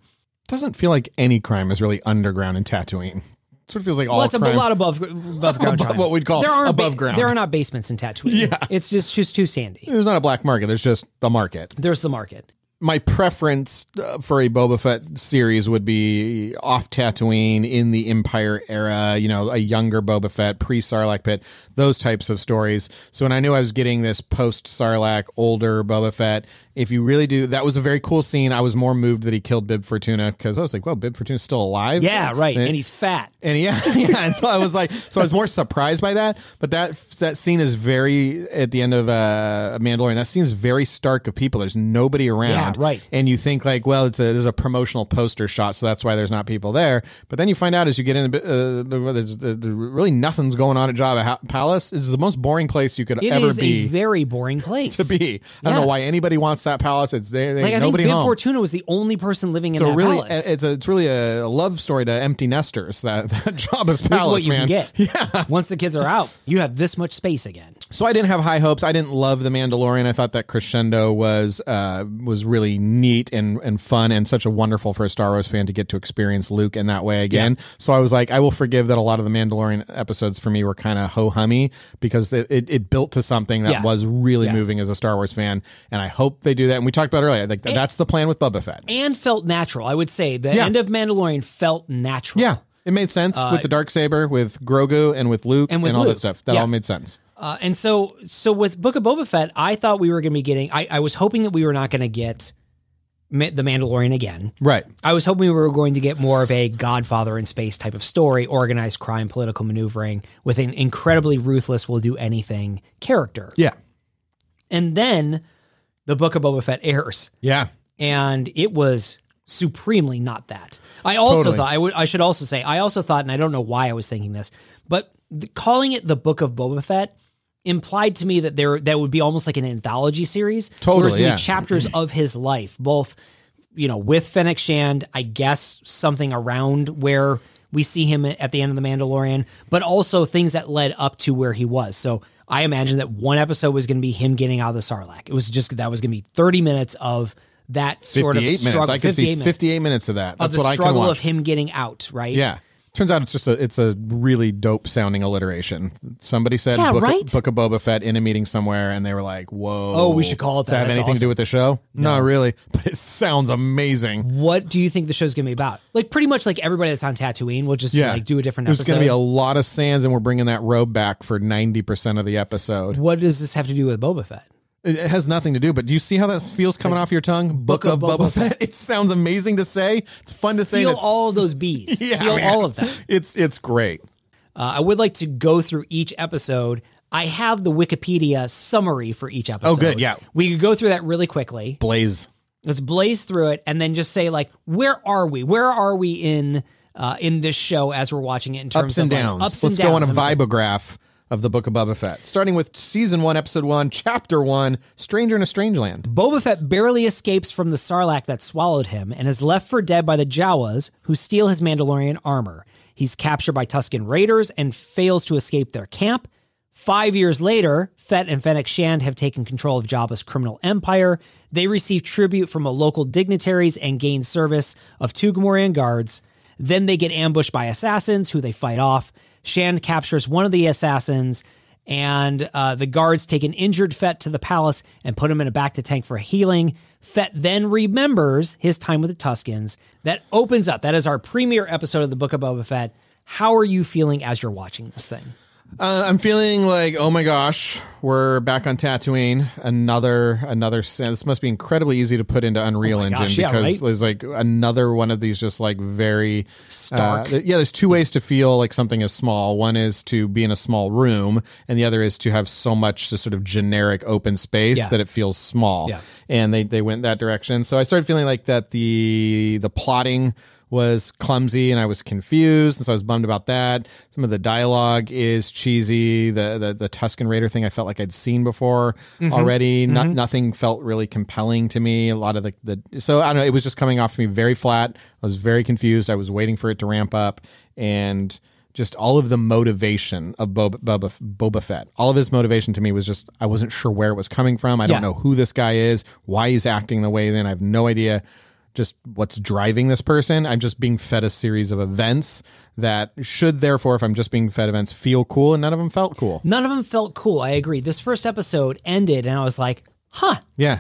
Doesn't feel like any crime is really underground in Tatooine. It sort of feels like all it's crime. A lot above ground crime. What we'd call above ground. There are not basements in Tatooine. Yeah. It's just too sandy. There's not a black market. There's just the market. There's the market. My preference for a Boba Fett series would be off Tatooine in the Empire era, a younger Boba Fett, pre-Sarlacc pit, those types of stories. So when I knew I was getting this post-Sarlacc, older Boba Fett, if you really do, that was a very cool scene. I was more moved that he killed Bib Fortuna, because I was like, well, Bib Fortuna's still alive. Yeah, right. And he's fat. And and so I was like, I was more surprised by that. But that scene is very, at the end of Mandalorian, that scene is very stark of people. There's nobody around. Yeah, right. And you think like, well, there's a promotional poster shot, so that's why there's not people there. But then you find out as you get in, there's really nothing's going on at Jabba Palace. It's the most boring place you could ever be. It is a very boring place to be. I don't know why anybody wants that palace. It's there. Like, nobody I think home. Bib Fortuna was the only person living in that palace. It's really a love story to empty nesters. That Jabba's palace. This is what you can get. Yeah. Once the kids are out, you have this much space again. So I didn't have high hopes. I didn't love The Mandalorian. I thought that crescendo was really neat and fun, and such a wonderful for a Star Wars fan to get to experience Luke in that way again. Yeah. So I was like, I will forgive that a lot of the Mandalorian episodes for me were kind of ho-hummy, because it built to something that was really moving as a Star Wars fan, and I hope they do that. And we talked about earlier, like that's the plan with Boba Fett. And felt natural, I would say. The end of Mandalorian felt natural. Yeah. It made sense with the Darksaber, with Grogu, and with Luke, and all that stuff. That all made sense. And so with Book of Boba Fett, I thought we were going to be getting... I was hoping that we were not going to get The Mandalorian again. Right. I was hoping we were going to get more of a Godfather in space type of story, organized crime, political maneuvering, with an incredibly ruthless, will do anything character. Yeah. And then the Book of Boba Fett airs. Yeah. And it was supremely not that. I also thought, I should also say, I also thought, and I don't know why I was thinking this, but calling it the Book of Boba Fett implied to me that that would be almost like an anthology series. Totally, where chapters of his life, both, with Fennec Shand, I guess something around where we see him at the end of The Mandalorian, but also things that led up to where he was. So I imagine that one episode was going to be him getting out of the Sarlacc. It was just, that was going to be 30 minutes of that sort of struggle. I could see 58 minutes of that. That's what I can watch. Struggle of him getting out, right? Yeah. Turns out it's a really dope sounding alliteration. Somebody said Book of Boba Fett in a meeting somewhere, and they were like, "Whoa, oh, we should call it that." Does that have anything to do with the show? No. Not really, but it sounds amazing. What do you think the show's gonna be about? Like, pretty much like everybody that's on Tatooine will just like do a different episode. There's gonna be a lot of sands, and we're bringing that robe back for 90% of the episode. What does this have to do with Boba Fett? It has nothing to do, but do you see how that feels coming off your tongue? Book of Boba Fett. It sounds amazing to say. It's fun to say. Feel all of those B's. Feel all of them. It's great. I would like to go through each episode. I have the Wikipedia summary for each episode. Oh, good. Yeah. We could go through that really quickly. Let's blaze through it and then just say, like, where are we? Where are we in this show as we're watching it in terms ups and of downs? Ups Let's and downs. go on a vibograph of the Book of Boba Fett, starting with Season 1, Episode 1, Chapter 1, Stranger in a Strange Land. Boba Fett barely escapes from the Sarlacc that swallowed him and is left for dead by the Jawas, who steal his Mandalorian armor. He's captured by Tusken Raiders and fails to escape their camp. 5 years later, Fett and Fennec Shand have taken control of Jabba's criminal empire. They receive tribute from a local dignitaries and gain service of 2 Gamorrean guards. Then they get ambushed by assassins who they fight off. Shand captures one of the assassins, and the guards take an injured Fett to the palace and put him in a bacta tank for healing. Fett then remembers his time with the Tuskens. That opens up. That is our premiere episode of the Book of Boba Fett. How are you feeling as you're watching this thing? I'm feeling like, oh my gosh, we're back on Tatooine. Another scene. This must be incredibly easy to put into Unreal Engine because there's like another one of these just like very stark. There's 2 ways to feel like something is small. One is to be in a small room, and the other is to have so much just sort of generic open space that it feels small. Yeah. And they went that direction. So I started feeling like that the plotting was clumsy and I was confused, and so I was bummed about that. Some of the dialogue is cheesy. The Tusken Raider thing I felt like I'd seen before already. Nothing felt really compelling to me. A lot of so I don't know, it was just coming off me very flat. I was very confused. I was waiting for it to ramp up, and just all of the motivation of Boba Fett. All of his motivation to me was just, I wasn't sure where it was coming from. I don't know who this guy is, why he's acting the way then. I have no idea just what's driving this person. I'm just being fed a series of events that should, therefore, if I'm just being fed events, feel cool, and none of them felt cool. None of them felt cool. I agree. This first episode ended, and I was like, huh. Yeah.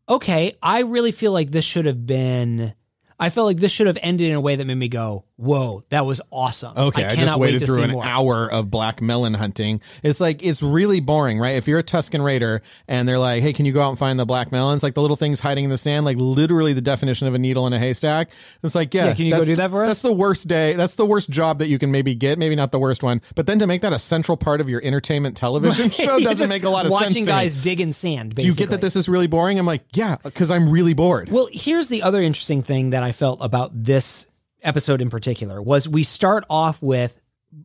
Okay, I really feel like this should have been... I felt like this should have ended in a way that made me go, whoa, that was awesome. Okay, I just waited through an hour of black melon hunting. It's like, it's really boring, right? If you're a Tusken Raider and they're like, hey, can you go out and find the black melons? Like the little things hiding in the sand, like literally the definition of a needle in a haystack. It's like, yeah, can you go do that for us? That's the worst day. That's the worst job that you can maybe get. Maybe not the worst one, but then to make that a central part of your entertainment television show doesn't make a lot of sense to me. Watching guys dig in sand, basically. Do you get that this is really boring? I'm like, yeah, because I'm really bored. Well, here's the other interesting thing that I felt about this episode in particular was we start off with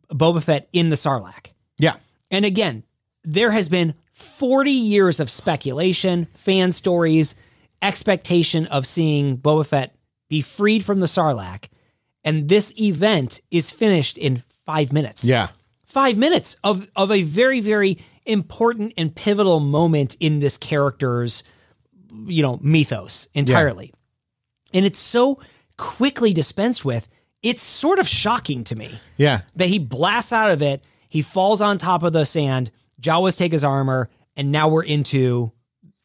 Boba Fett in the Sarlacc. Yeah. And again, there has been 40 years of speculation, fan stories, expectation of seeing Boba Fett be freed from the Sarlacc. And this event is finished in 5 minutes. Yeah. 5 minutes of a very, very important and pivotal moment in this character's, mythos entirely. Yeah. And it's so quickly dispensed with, it's sort of shocking to me. Yeah. That he blasts out of it, he falls on top of the sand, Jawas take his armor, and now we're into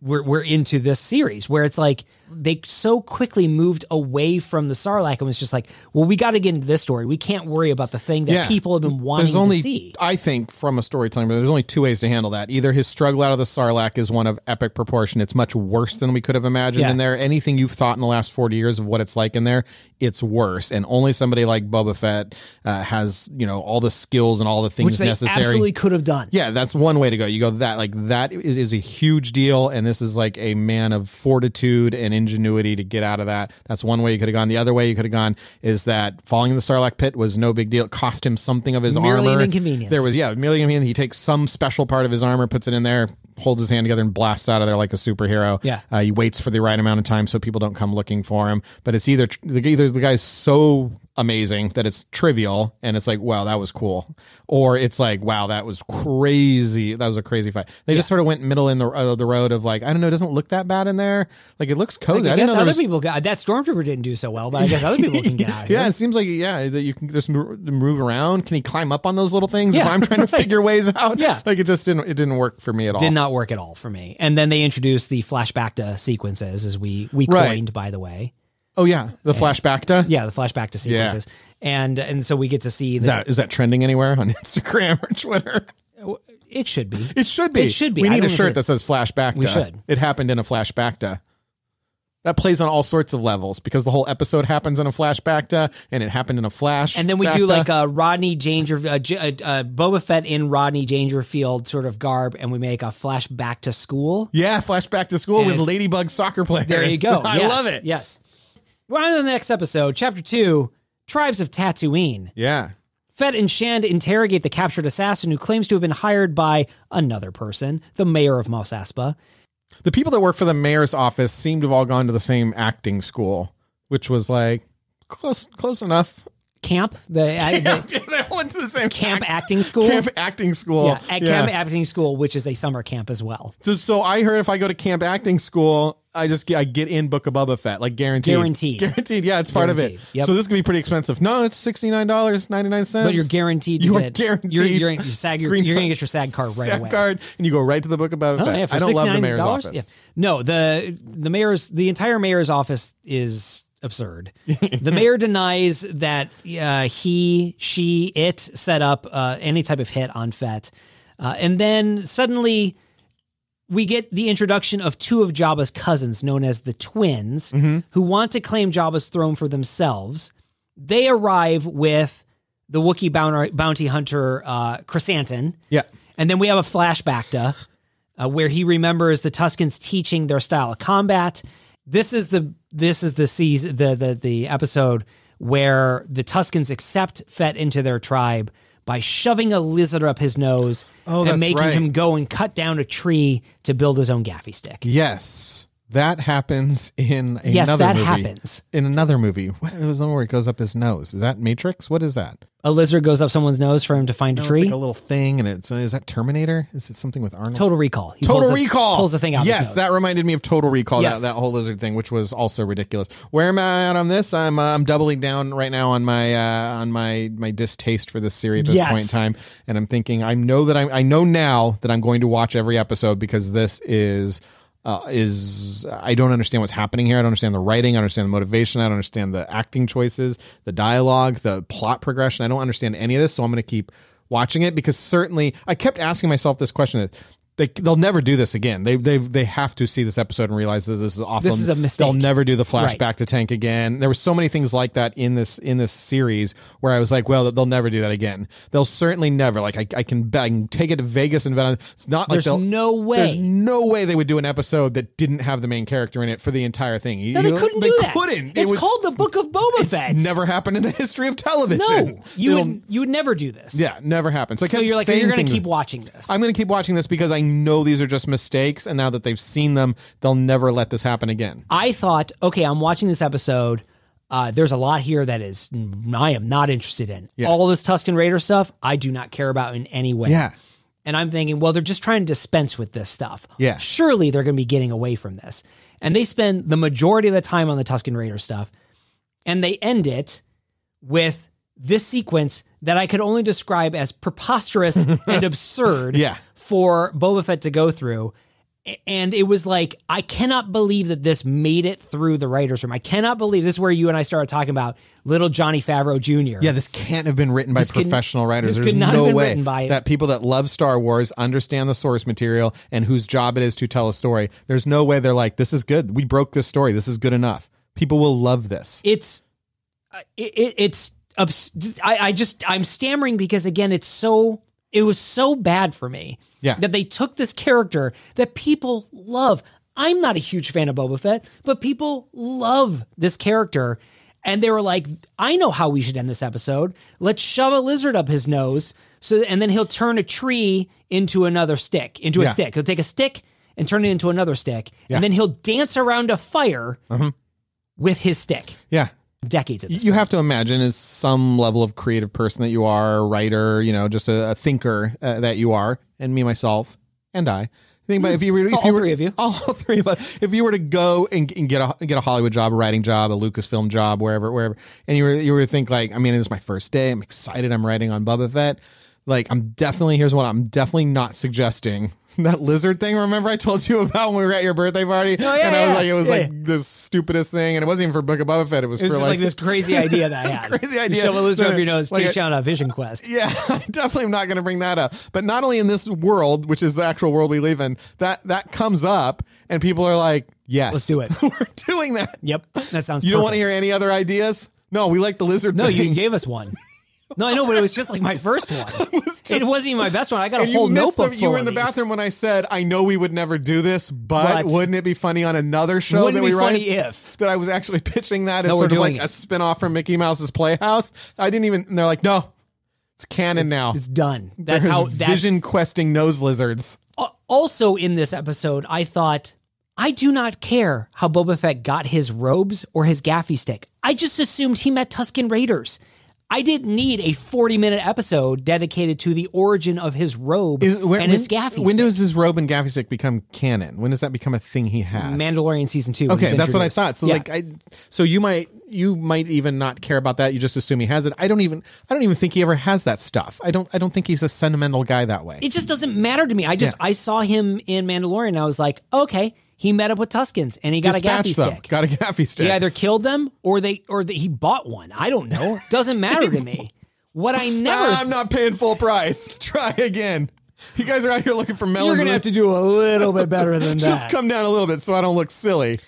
this series where it's like they so quickly moved away from the Sarlacc and was just like, well, we got to get into this story. We can't worry about the thing that people have been wanting to see. I think from a storytelling, there's only 2 ways to handle that. Either his struggle out of the Sarlacc is one of epic proportion. It's much worse than we could have imagined in there. Anything you've thought in the last 40 years of what it's like in there, it's worse. And only somebody like Boba Fett has, all the skills and all the things necessary. Absolutely could have done. Yeah, that's one way to go. You go that is a huge deal. And this is like a man of fortitude and ingenuity to get out of that. That's one way you could have gone. The other way you could have gone is that falling in the Sarlacc pit was no big deal. It cost him something of his merely armor. An inconvenience. There was, merely inconvenience. He takes some special part of his armor, puts it in there, holds his hand together and blasts out of there like a superhero. Yeah. He waits for the right amount of time so people don't come looking for him. But it's either the guy's so amazing that it's trivial and it's like, wow, that was cool. Or it's like, wow, that was crazy. That was a crazy fight. They just sort of went middle in the road of like, I don't know, it doesn't look that bad in there. Like it looks cozy. I guess other people got that. Stormtrooper didn't do so well, but I guess other people can get out of here. Yeah, it seems like that you can just move around. Can he climb up on those little things if I'm trying to figure ways out? Yeah. Like it didn't work for me at all. Did not work at all for me. And then they introduced the flashback to sequences, as we coined, by the way. Oh yeah, the flashback to? Yeah, the flashback to sequences. Yeah. And so we get to see is that trending anywhere on Instagram or Twitter? It should be. It should be. It should be. We need a shirt that says flashback to. We should. It happened in a flashback to. That plays on all sorts of levels because the whole episode happens in a flashback to, and it happened in a flash. And then we do like a Rodney Boba Fett in Rodney Dangerfield sort of garb, and we make a flashback to school. Yeah, flashback to school with Ladybug soccer players. There you go. I love it. Yes. We're on to the next episode, Chapter 2, Tribes of Tatooine. Yeah. Fett and Shand interrogate the captured assassin who claims to have been hired by another person, the mayor of Mos Espa. The people that work for the mayor's office seem to have all gone to the same acting school, which was like close enough. camp. They went to the same camp acting school. Camp acting school. Yeah, camp acting school, which is a summer camp as well. So I heard if I go to camp acting school, I get in Book of Boba Fett, like guaranteed. Yeah, it's part of it. Yep. So this could be pretty expensive. No, it's $69.99. But you're guaranteed. You're guaranteed. You're going to get your SAG card right away. Card, and you go right to the Book of Boba Fett. Yeah, I don't love the mayor's office. Yeah. No, the entire mayor's office is absurd. The mayor denies that it set up any type of hit on Fett. And then suddenly we get the introduction of two of Jabba's cousins, known as the twins, who want to claim Jabba's throne for themselves. They arrive with the Wookiee bounty hunter, Chrysanthemum. Yeah. And then we have a flashback to where he remembers the Tuskens teaching their style of combat. This is the season, the episode where the Tuskens accept Fett into their tribe by shoving a lizard up his nose and making him go and cut down a tree to build his own gaffy stick. Yes. That happens in another movie. Happens. In another movie. What was the one where it goes up his nose? Is that Matrix? What is that? A lizard goes up someone's nose for him to find a tree? It's like a little thing, and is that Terminator? Is it something with Arnold? Total Recall. Total Recall! Pulls the thing out of his nose. Yes, that reminded me of Total Recall, that whole lizard thing, which was also ridiculous. Where am I at on this? I'm doubling down right now on my distaste for this series at this point in time, and I'm thinking, I know now that I'm going to watch every episode because this is I don't understand what's happening here. I don't understand the writing. I don't understand the motivation. I don't understand the acting choices, the dialogue, the plot progression. I don't understand any of this. So I'm going to keep watching it because certainly I kept asking myself this question. They'll never do this again. They have to see this episode and realize this is awful. This is a mistake. They'll never do the flashback to Tank again. There were so many things like that in this series where I was like, well, they'll never do that again. They'll certainly never. Like I can take it to Vegas and bet on it. It's not like there's no way they would do an episode that didn't have the main character in it for the entire thing. No, they couldn't do that. It's called the Book of Boba Fett. It's never happened in the history of television. No, you would never do this. Yeah, never happened. So you're like, you're going to keep watching this. I'm going to keep watching this because I know these are just mistakes, and now that they've seen them, they'll never let this happen again. I thought, okay, I'm watching this episode. There's a lot here that I am not interested in. Yeah. All this Tusken Raider stuff, I do not care about in any way. Yeah. And I'm thinking, well, they're just trying to dispense with this stuff. Yeah. Surely they're going to be getting away from this. And they spend the majority of the time on the Tusken Raider stuff, and they end it with this sequence that I could only describe as preposterous and absurd for Boba Fett to go through. And it was like, I cannot believe that this made it through the writer's room. I cannot believe this is where you and I started talking about little Johnny Favreau Jr. Yeah, this can't have been written by professional writers. There's no way that people that love Star Wars understand the source material and whose job it is to tell a story. There's no way they're like, this is good. We broke this story. This is good enough. People will love this. I'm stammering because again, it was so bad for me that they took this character that people love. I'm not a huge fan of Boba Fett, but people love this character. And they were like, I know how we should end this episode. Let's shove a lizard up his nose. And then he'll turn a tree into another stick, into a stick. He'll take a stick and turn it into another stick. And then he'll dance around a fire with his stick. Yeah. Decades at this You point. have to imagine as some level of creative person that you are, a writer, just a thinker that you are, and me, myself, and I. Think about all three of us. If you were to go and get a Hollywood job, a writing job, a Lucasfilm job, wherever, and you were to think like, I mean, it's my first day. I'm excited. I'm writing on Boba Fett. Like, I'm definitely not suggesting that lizard thing. Remember I told you about when we were at your birthday party? Oh, yeah, and I was like, it was like the stupidest thing. And it wasn't even for Book of Boba Fett. It was for just like this crazy idea that I had. Crazy idea. You shove a lizard up your nose, chase down a Vision Quest. Yeah, I definitely am not going to bring that up. But not only in this world, which is the actual world we live in, that comes up and people are like, yes. Let's do it. We're doing that. Yep. That sounds You don't want to hear any other ideas? No, we like the lizard thing. No, you gave us one. No, I know, but it was just like my first one. It wasn't even my best one. I got a whole notebook full You were of in the these. bathroom when I said, I know we would never do this, but wouldn't it be funny on another show that we write? Wouldn't it be funny if? That I was actually pitching that as sort of like a spinoff from Mickey Mouse's Playhouse. I didn't even, and they're like, no, it's canon now. It's done. That's Vision questing nose lizards. Also in this episode, I thought, I do not care how Boba Fett got his robes or his gaffy stick. I just assumed he met Tusken Raiders. I didn't need a 40-minute episode dedicated to the origin of his robe his gaffy stick. When does his robe and gaffy stick become canon? When does that become a thing he has? Mandalorian season 2. Okay, that's what I thought. So so you might even not care about that. You just assume he has it. I don't even think he ever has that stuff. I don't think he's a sentimental guy that way. It just doesn't matter to me. I saw him in Mandalorian and I was like, okay, he met up with Tuskens and he got a gaffy stick. Got a gaffy stick. He either killed them or he bought one. I don't know. Doesn't matter to me. What I never I'm not paying full price. Try again. You guys are out here looking for melons. You're going to have to do a little bit better than that. Just come down a little bit so I don't look silly.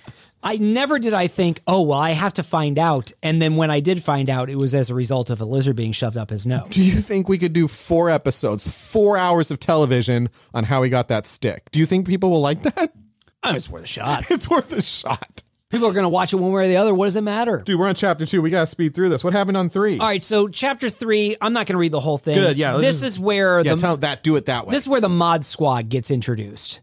I never did I think, oh, well, I have to find out. And then when I did find out, it was as a result of a lizard being shoved up his nose. Do you think we could do 4 episodes, 4 hours of television on how he got that stick? Do you think people will like that? It's worth a shot. It's worth a shot. People are going to watch it one way or the other. What does it matter? Dude, we're on chapter 2. We got to speed through this. What happened on 3? All right, so chapter 3, I'm not going to read the whole thing. Good, yeah. This is where do it that way. This is where the mod squad gets introduced.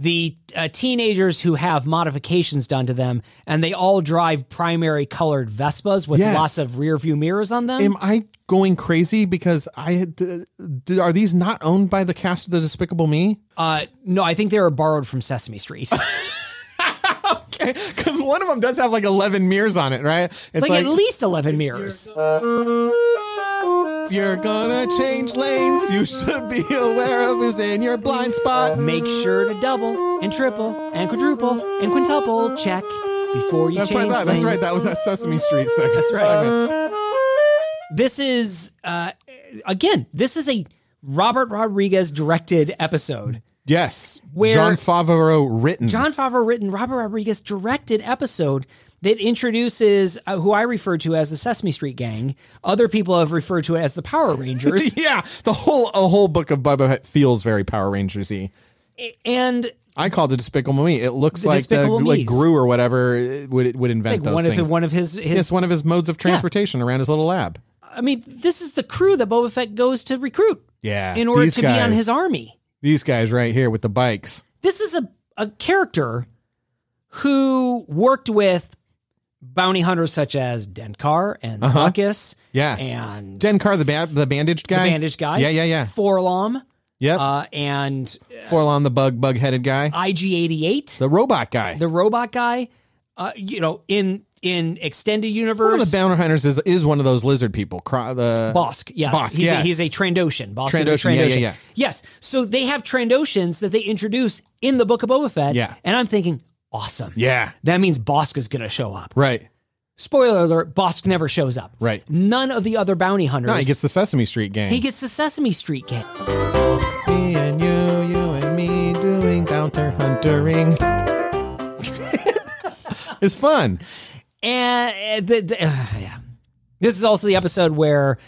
The teenagers who have modifications done to them, and they all drive primary colored Vespas with lots of rear view mirrors on them. Am I going crazy because are these not owned by the cast of The Despicable Me? No, I think they were borrowed from Sesame Street. Okay, because one of them does have like 11 mirrors on it, right? It's like at least 11 mirrors. If you're gonna change lanes, you should be aware of who's in your blind spot. Make sure to double and triple and quadruple and quintuple check before you change lanes. That's right. That was that Sesame Street segment. That's right. This is, again, this is a Robert Rodriguez directed episode. Yes. Jon Favreau written, Robert Rodriguez directed episode that introduces who I refer to as the Sesame Street Gang. Other people have referred to it as the Power Rangers. Yeah, a whole book of Boba Fett feels very Power Rangers-y. And I called it Despicable Me. It looks like Gru or whatever would invent those things. One of his modes of transportation around his little lab. I mean, this is the crew that Boba Fett goes to recruit. Yeah, in order to be on his army. These guys right here with the bikes. This is a character who worked with bounty hunters such as Denkar and Zuckuss. Yeah. And Denkar, the bandaged guy? The bandaged guy. Yeah. Forlom. Yep. And Forlom, the bug-headed guy. IG-88. The robot guy. In extended universe, one of the bounty hunters is one of those lizard people. Bosk, yes. Bosk, he's a Trandoshan. Bosk Trandoshan, is a Trandoshan. Yeah. Yes, so they have Trandoshans that they introduce in the Book of Boba Fett. Yeah. And I'm thinking, awesome. Yeah. That means Bosk is going to show up. Right. Spoiler alert, Bosk never shows up. Right. None of the other bounty hunters. No, he gets the Sesame Street Gang. He gets the Sesame Street Gang. Me and you and me doing bounty huntering. It's fun. And this is also the episode where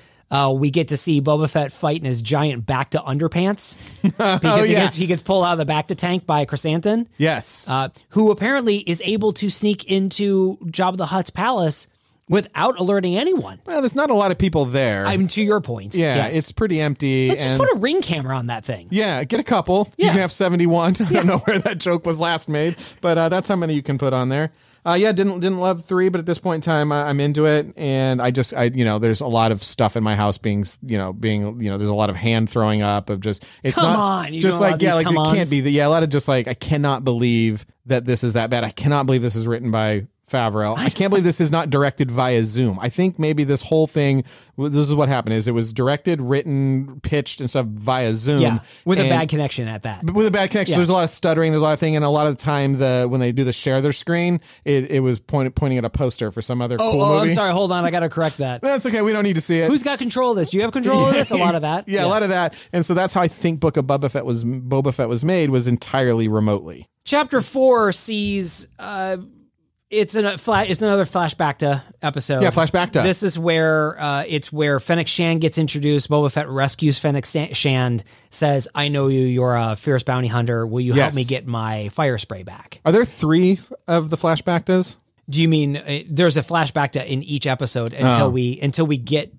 we get to see Boba Fett fight in his giant back to underpants because he gets pulled out of the back to tank by Chrysanthemum. Yes, who apparently is able to sneak into Jabba the Hutt's palace without alerting anyone. Well, there's not a lot of people there. I'm to your point. Yeah, yes. It's pretty empty. Let's just put a ring camera on that thing. Yeah, get a couple. Yeah. You can have 71. I don't know where that joke was last made, but that's how many you can put on there. Didn't love 3, but at this point in time, I'm into it, and there's a lot of stuff in my house there's a lot of hand throwing up of just it can't be a lot of just like I cannot believe that this is that bad. I cannot believe this is written by Favreau. I can't believe this is not directed via Zoom. I think maybe this whole thing, this is what happened, is it was directed, written, pitched, and stuff via Zoom. Yeah, with a bad connection at that. With a bad connection. Yeah. There's a lot of stuttering, there's a lot of thing, and a lot of the time when they do the share their screen, it was pointing at a poster for some other cool movie. I'm sorry, hold on, I got to correct that. That's okay, we don't need to see it. Who's got control of this? Do you have control of this? A lot of that? Yeah, a lot of that. And so that's how I think Book of Boba Fett was made, was entirely remotely. Chapter 4 sees... It's another flashback to episode. Yeah, flashback to. This is where Fennec Shand gets introduced. Boba Fett rescues Fennec Shand, says, "I know you. You're a fierce bounty hunter. Will you help me get my fire spray back?" Are there 3 of the flashback tos? Do you mean there's a flashback to in each episode until we get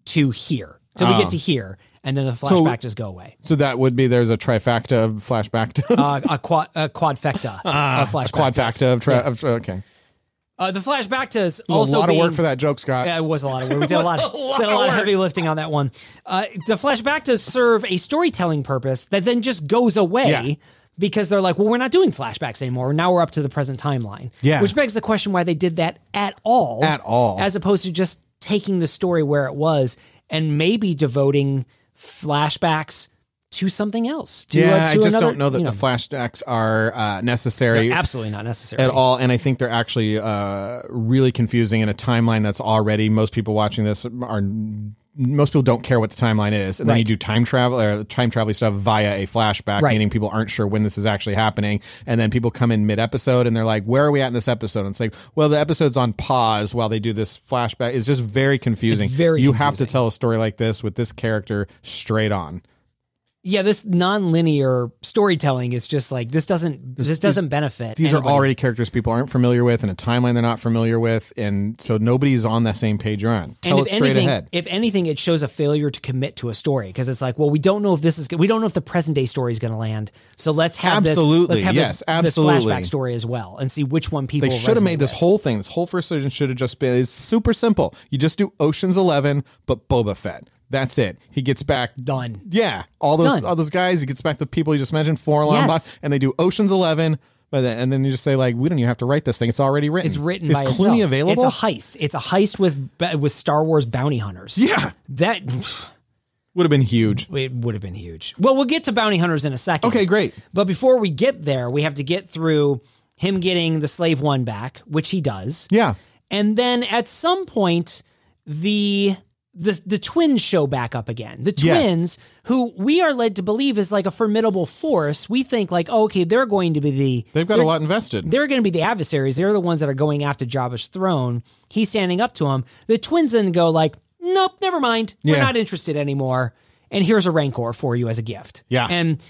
to here? Till we get to here. And then the flashback just go away. So that would be there's a trifecta of flashback tos? a quadfecta of flashback. A quadfecta of okay. The flashback to also a lot of work for that joke, Scott. Yeah, it was a lot of work. We did a lot of heavy lifting on that one. The flashback to serve a storytelling purpose that then just goes away because they're like, well, we're not doing flashbacks anymore. Now we're up to the present timeline. Yeah. Which begs the question why they did that at all. At all. As opposed to just taking the story where it was and maybe devoting flashbacks to something else. I just don't know that the flashbacks are necessary. They're absolutely not necessary. At all. And I think they're actually really confusing in a timeline that's already, most people watching this most people don't care what the timeline is. And then you do time travel stuff via a flashback, meaning people aren't sure when this is actually happening. And then people come in mid-episode and they're like, where are we at in this episode? And it's like, well, the episode's on pause while they do this flashback. It's just very confusing. You have to tell a story like this with this character straight on. Yeah, this non-linear storytelling is just like, this doesn't benefit. These are already characters people aren't familiar with in a timeline they're not familiar with, and so nobody's on that same page you're on. Tell it straight ahead. If anything, it shows a failure to commit to a story because it's like, well, we don't know if the present day story is going to land, so let's have this flashback story as well and see which one people. They should have made this whole thing. This whole first season should have just been. It's super simple. You just do Ocean's 11, but Boba Fett. That's it. He gets back. Done. Yeah. All those guys, he gets back the people you just mentioned, and they do Ocean's 11, and then you just say, like, we don't even have to write this thing. It's already written. It's written by itself. It's Clooney available? It's a heist. It's a heist with Star Wars bounty hunters. Yeah. That would have been huge. It would have been huge. Well, we'll get to bounty hunters in a second. Okay, great. But before we get there, we have to get through him getting the Slave One back, which he does. Yeah. And then at some point, the twins show back up again. The twins, who we are led to believe is like a formidable force. We think like, okay, they're going to be they've got a lot invested. They're going to be the adversaries. They're the ones that are going after Jabba's throne. He's standing up to him. The twins then go like, nope, never mind. We're not interested anymore. And here's a Rancor for you as a gift. Yeah. And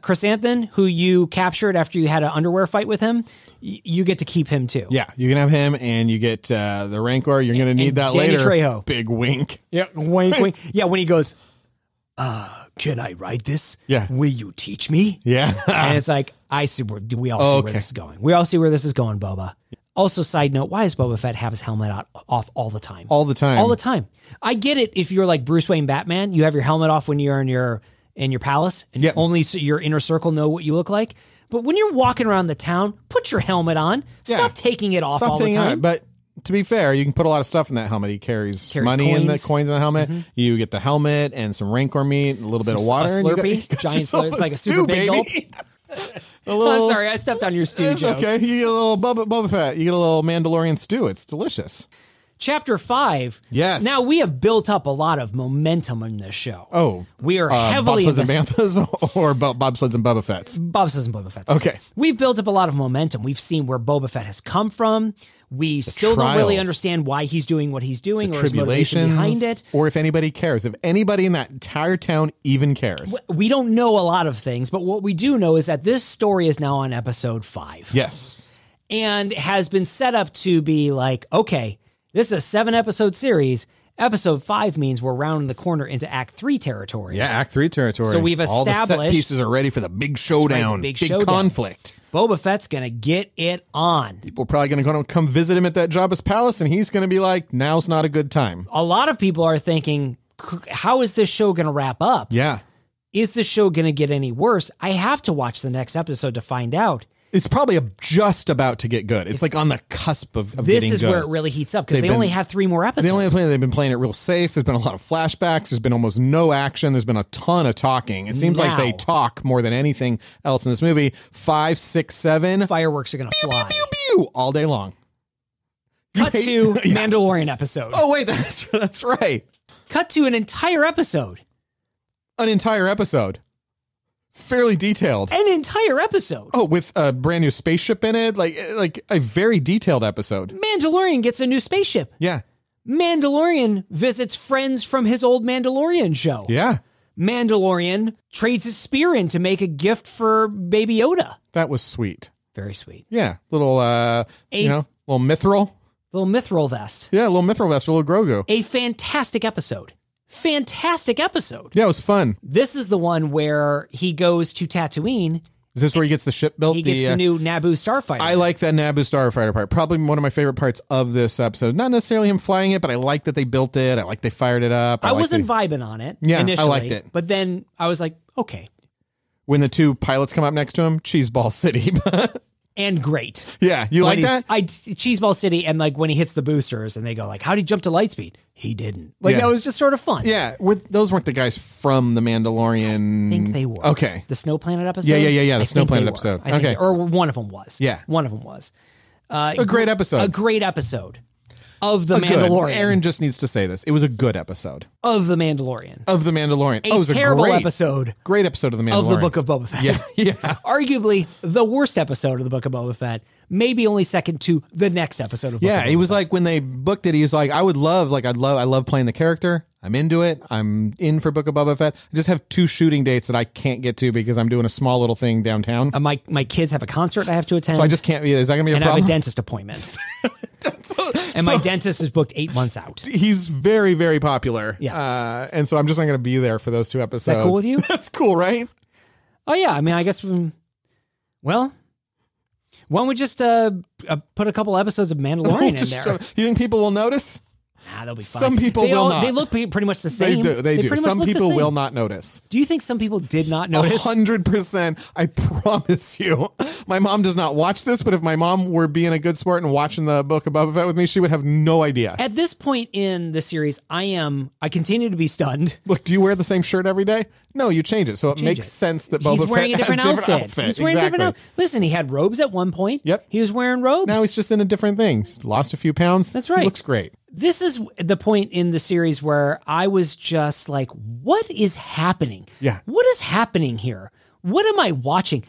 Chrysanthemum, who you captured after you had an underwear fight with him, you get to keep him too. Yeah, you can have him, and you get the Rancor. You're going to need that Danny later. Trejo. Big wink. Yeah, wink, wink. Yeah, when he goes, can I ride this? Yeah. Will you teach me? Yeah. And it's like, we all see where this is going. We all see where this is going, Boba. Also, side note, why does Boba Fett have his helmet off all the time? All the time. All the time. I get it if you're like Bruce Wayne Batman, you have your helmet off when you're in your palace, and only your inner circle know what you look like. But when you're walking around the town, put your helmet on. Stop taking it off all the time. But to be fair, you can put a lot of stuff in that helmet. He carries money in the coins in the helmet. Mm-hmm. You get the helmet and some Rancor meat, a little bit of water. A Slurpee, giant Slurpee. It's like a super big gulp. Sorry, I stepped on your stew joke. Okay, you get a little Boba Fett. You get a little Mandalorian stew. It's delicious. Chapter 5. Yes. Now, we have built up a lot of momentum in this show. Oh. We are heavily... Bobsleds and Banthas or Bobsleds and Boba Fett's? Bobsleds and Boba Fett's. Okay. We've built up a lot of momentum. We've seen where Boba Fett has come from. We still don't really understand why he's doing what he's doing or his motivation behind it. Or if anybody cares. If anybody in that entire town even cares. We don't know a lot of things, but what we do know is that this story is now on episode 5. Yes. And has been set up to be like, okay, this is a 7-episode series. Episode 5 means we're rounding the corner into Act 3 territory. Yeah, Act 3 territory. So we've established... All the set pieces are ready for the big showdown. Right, the big conflict. Boba Fett's going to get it on. People are probably going to come visit him at that Jabba's palace, and he's going to be like, now's not a good time. A lot of people are thinking, how is this show going to wrap up? Yeah. Is the show going to get any worse? I have to watch the next episode to find out. It's probably just about to get good. It's like on the cusp of getting good. This is where it really heats up because they only have 3 more episodes. They've been playing it real safe. There's been a lot of flashbacks. There's been almost no action. There's been a ton of talking. It seems like they talk more than anything else in this movie. 5, 6, 7. Fireworks are going to fly. Pew, pew, pew, all day long. Cut to Mandalorian episode. Oh, wait, that's right. Cut to an entire episode. An entire episode. Fairly detailed. An entire episode. Oh, with a brand new spaceship in it? Like a very detailed episode. Mandalorian gets a new spaceship. Yeah. Mandalorian visits friends from his old Mandalorian show. Yeah. Mandalorian trades his spear in to make a gift for Baby Yoda. That was sweet. Very sweet. Yeah. Little, little mithril. Little mithril vest. Yeah, a little mithril vest, a little Grogu. A fantastic episode. Fantastic episode. Yeah, it was fun. This is the one where he goes to Tatooine Is this where he gets the ship built? He gets the new Naboo starfighter. I like that Naboo starfighter part. Probably one of my favorite parts of this episode. Not necessarily him flying it, but I like that they built it. I like they fired it up. I wasn't vibing on it initially. I liked it. But then I was like, okay. When the two pilots come up next to him, Cheeseball City. And great. Yeah, you like that? Cheeseball City, and like when he hits the boosters and they go like, how'd he jump to lightspeed? He didn't. Like that was just sort of fun. Yeah, those weren't the guys from The Mandalorian. I think they were. Okay. The Snow Planet episode? Yeah, the Snow Planet episode. Okay. Or one of them was. Yeah. One of them was. A great episode. A great episode of The Mandalorian. Good. Aaron just needs to say this. It was a good episode. Of The Mandalorian. Of The Mandalorian. It was a terrible episode. Great episode of The Mandalorian. Of the Book of Boba Fett. Yeah. Arguably the worst episode of the Book of Boba Fett. Maybe only second to the next episode of Book of Boba Fett. He was Fett. like, when they booked it, he was like, I love playing the character. I'm into it. I'm in for Book of Boba Fett. I just have 2 shooting dates that I can't get to because I'm doing a small little thing downtown. My kids have a concert I have to attend. So I just can't be. Is that going to be a problem? And I have a dentist appointment. My dentist is booked 8 months out. He's very, very popular. Yeah. And so I'm just not going to be there for those 2 episodes. Is that cool with you? That's cool, right? Oh, yeah. I mean, I guess, well, why don't we just put a couple episodes of Mandalorian in there? You think people will notice? Nah, they'll be fine. Some people will not. They look pretty much the same. They do. Some people will not notice. Do you think some people did not notice? 100%. I promise you. My mom does not watch this, but if my mom were being a good sport and watching the Book of Boba Fett with me, she would have no idea. At this point in the series, I continue to be stunned. Look, do you wear the same shirt every day? No, you change it. So it makes sense that Boba Fett has wearing a different outfit. He's wearing a different outfit. Listen, he had robes at one point. Yep. He was wearing robes. Now he's just in a different thing. He's lost a few pounds. That's right. He looks great. This is the point in the series where I was just like, what is happening? Yeah. What is happening here? What am I watching?